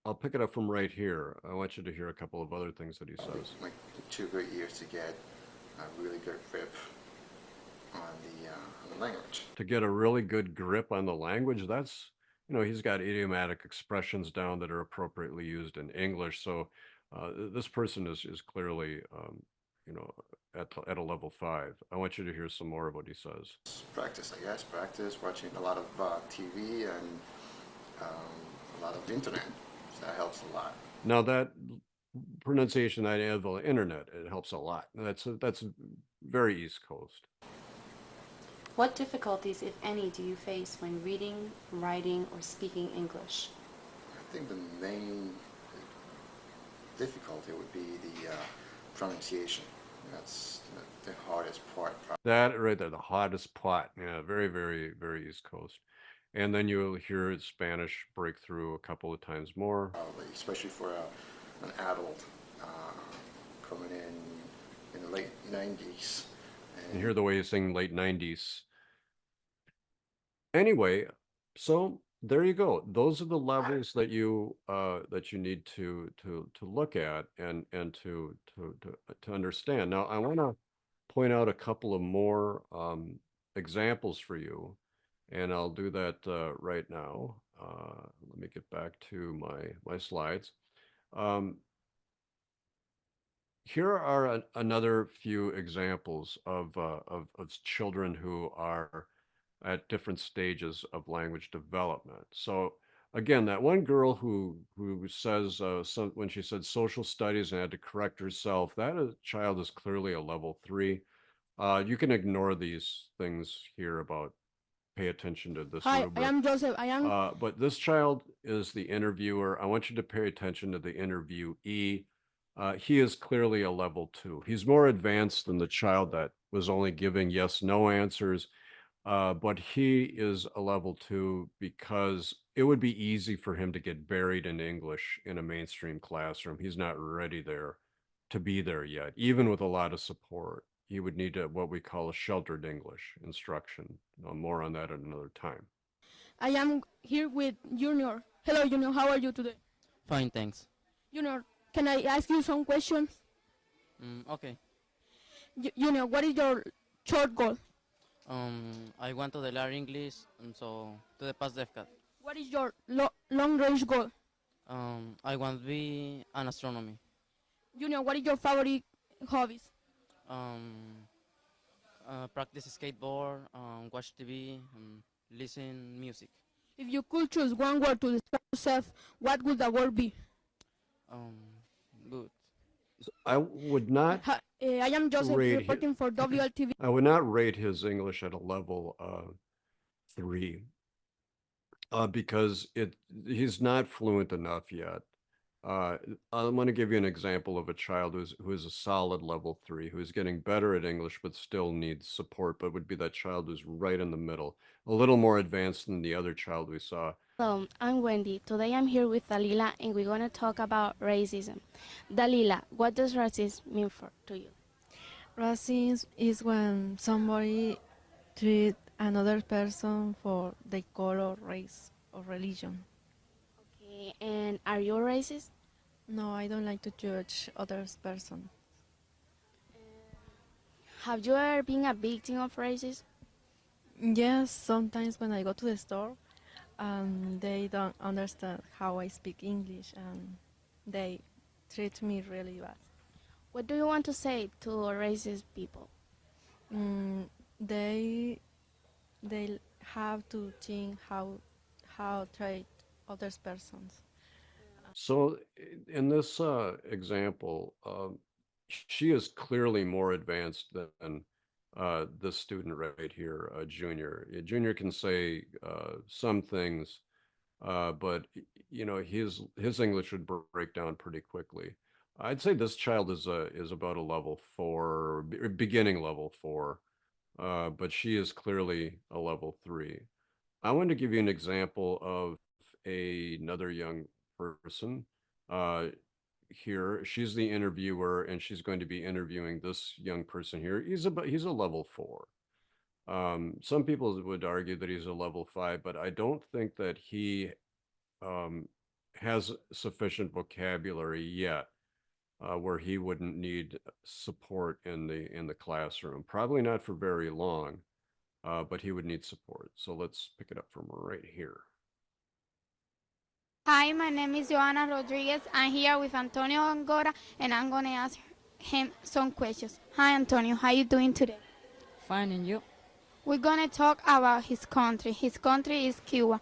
I'll pick it up from right here. I want you to hear a couple of other things that he says. Like 2 good years to get a really good grip on the language. To get a really good grip on the language, that's, he's got idiomatic expressions down that are appropriately used in English. So this person is clearly, at a level 5. I want you to hear some more of what he says. Practice, I guess. Practice, watching a lot of TV and a lot of internet. So that helps a lot. Now that pronunciation I have on the internet, it helps a lot. That's very East Coast. What difficulties, if any, do you face when reading, writing, or speaking English? I think the main difficulty would be the pronunciation. That's the hardest part. That right there, the hardest part. Yeah, very, very, very East Coast. And then you'll hear Spanish break through a couple of times more. Probably, especially for an adult coming in the late 90s. And hear the way he's saying late 90s. Anyway, so there you go. Those are the levels that you need to look at and to understand. Now, I want to point out a couple of more examples for you, and I'll do that right now. Let me get back to my slides. Here are another few examples of children who are at different stages of language development. So again, that one girl who says when she said social studies and had to correct herself, that child is clearly a level 3. You can ignore these things here about pay attention to this Hi, rubric. I am Joseph. I am. But this child is the interviewer. I want you to pay attention to the interviewee. He is clearly a level 2. He's more advanced than the child that was only giving yes, no answers. But he is a level two because it would be easy for him to get buried in English in a mainstream classroom. He's not ready there to be there yet, even with a lot of support. He would need what we call a sheltered English instruction. More on that at another time. I am here with Junior. Hello, Junior. How are you today? Fine, thanks. Junior, can I ask you some questions? Okay. Junior, what is your short goal? I want to learn English, so to the past DEFCAT. What is your long range goal? I want to be an astronomy. Junior, what is your favorite hobbies? Um, Practice skateboard, watch TV, listen music. If you could choose one word to describe yourself, what would the word be? Um, Good. I would not I am Joseph rate reporting for WLTV. I would not rate his English at a level 3 because he's not fluent enough yet. Uh, I'm going to give you an example of a child who's a solid level 3, who's getting better at English but still needs support, but would be that child who's right in the middle, a little more advanced than the other child we saw. Hello, I'm Wendy. Today I'm here with Dalila and we're going to talk about racism. Dalila, what does racism mean to you? Racism is when somebody treat another person for their color, race, or religion. Okay, and are you racist? No, I don't like to judge others person. Have you ever been a victim of racism? Yes, sometimes when I go to the store, they don't understand how I speak English, and they treat me really bad. What do you want to say to racist people? Mm, they have to think how treat others persons. So in this example, she is clearly more advanced than this student right here, Junior. Junior can say some things, but you know his English would break down pretty quickly. I'd say this child is about a level 4, beginning level 4, but she is clearly a level 3. I want to give you an example of another young person here. She's the interviewer, and she's going to be interviewing this young person here. He's a level 4. Some people would argue that he's a level 5, but I don't think that he um, has sufficient vocabulary yet where he wouldn't need support in the classroom. Probably not for very long, but he would need support. So let's pick it up from right here. Hi, my name is Joanna Rodriguez. I'm here with Antonio Angora, and I'm going to ask him some questions. Hi, Antonio. How you doing today? Fine, and you? We're going to talk about his country. His country is Cuba.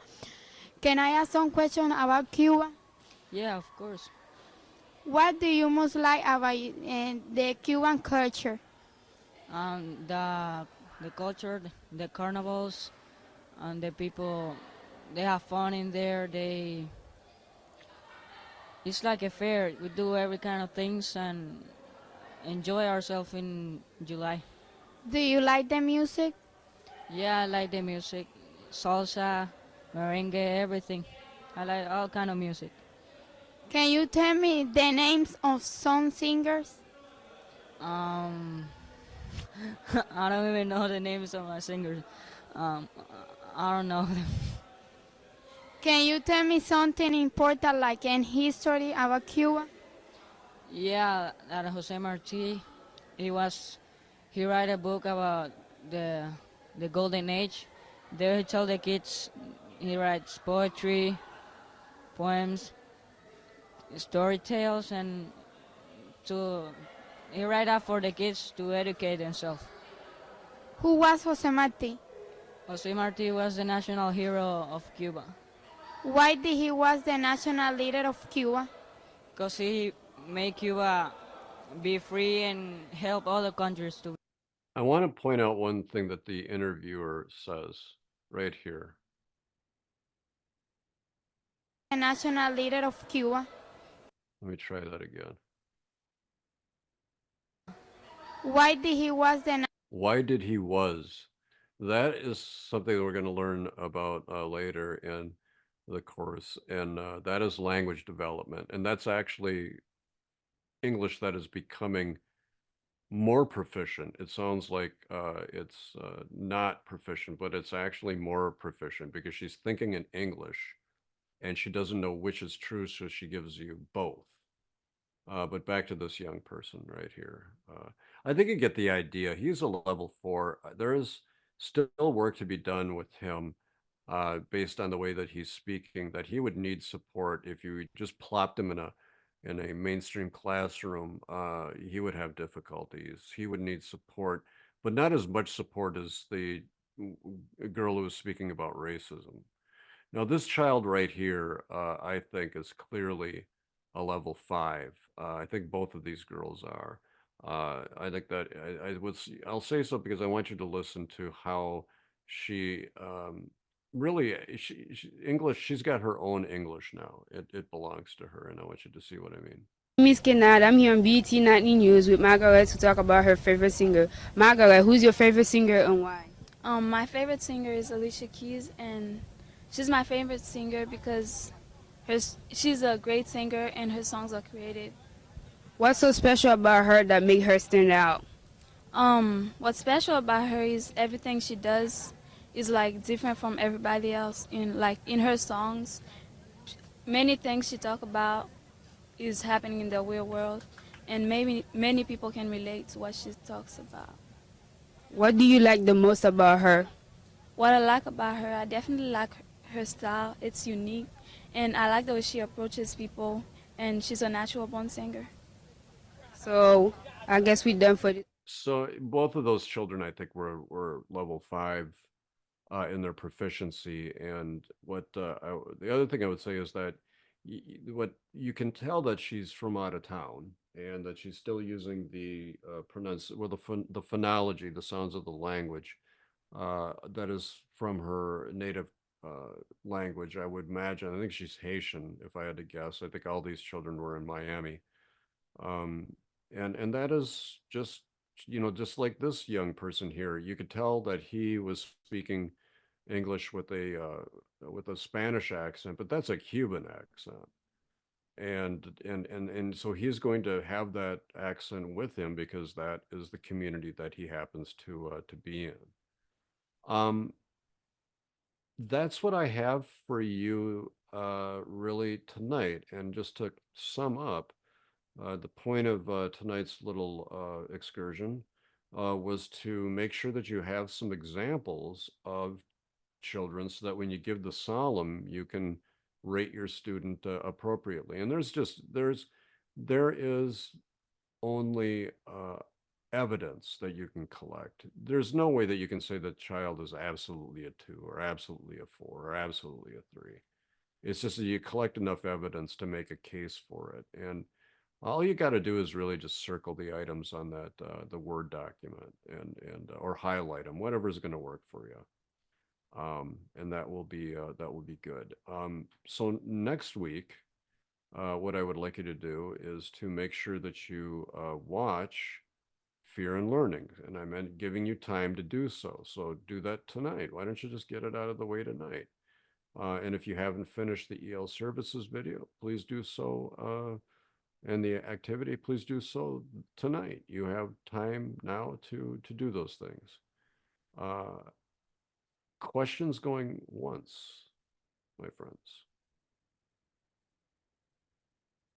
Can I ask some questions about Cuba? Yeah, of course. What do you most like about the Cuban culture? The culture, the carnivals, and the people, they have fun in there. It's like a fair. We do every kind of things and enjoy ourselves in July. Do you like the music? Yeah, I like the music, salsa, merengue, everything. I like all kind of music. Can you tell me the names of some singers? Um, I don't even know the names of my singers. Um, I don't know them. Can you tell me something important like in history about Cuba? Yeah, that Jose Marti, he write a book about the golden age. There he tell the kids, he writes poetry, poems, story tales, and to he write that for the kids to educate themselves. Who was Jose Marti? Jose Marti was the national hero of Cuba Why did he was the national leader of Cuba? because he made Cuba be free and help other countries to. I want to point out one thing that the interviewer says right here. The national leader of Cuba. Let me try that again. Why did he was the Why did he was? That is something that we're going to learn about later in the course, and that is language development, and that's actually English that is becoming more proficient. It sounds like it's not proficient, but it's actually more proficient because she's thinking in English and she doesn't know which is true, so she gives you both. But back to this young person right here. I think you get the idea. He's a level 4. There is still work to be done with him based on the way that he's speaking, that he would need support if you just plopped him in a mainstream classroom. He would have difficulties. He would need support, but not as much support as the girl who was speaking about racism. Now, this child right here, I think, is clearly a level 5. I think both of these girls are. I think that I'll say so because I want you to listen to how she really, English, she's got her own English now. It belongs to her, and I want you to see what I mean. Miss Kennard, I'm here on BT 19 News with Margaret to talk about her favorite singer. Margaret, who's your favorite singer and why? My favorite singer is Alicia Keys, and she's my favorite singer because she's a great singer and her songs are creative. What's so special about her that make her stand out? What's special about her is everything she does is like different from everybody else. In her songs, many things she talk about is happening in the real world, and maybe many people can relate to what she talks about. What do you like the most about her? What I like about her, I definitely like her style. It's unique, and I like the way she approaches people, and she's a natural born singer. So, I guess we're done for this. So both of those children, I think, were level 5 in their proficiency. And the other thing I would say is that what you can tell that she's from out of town and that she's still using the the phonology, the sounds of the language that is from her native language. I would imagine. I think she's Haitian, if I had to guess. I think all these children were in Miami, um, and that is just just like this young person here. You could tell that he was speaking English with a Spanish accent, but that's a Cuban accent. And so he's going to have that accent with him because that is the community that he happens to be in. Um, that's what I have for you really tonight. And just to sum up, the point of tonight's little excursion was to make sure that you have some examples of children so that when you give the solemn, you can rate your student appropriately. And there is only evidence that you can collect. There's no way that you can say that child is absolutely a 2 or absolutely a 4 or absolutely a 3. It's just that you collect enough evidence to make a case for it. And all you got to do is really just circle the items on that the Word document and or highlight them, whatever's going to work for you. And that will be good. So next week, what I would like you to do is to make sure that you watch Fear and Learning, and I meant giving you time to do so. So do that tonight. Why don't you just get it out of the way tonight? And if you haven't finished the EL services video, please do so. And the activity, please do so tonight. You have time now to do those things. Questions going once, my friends?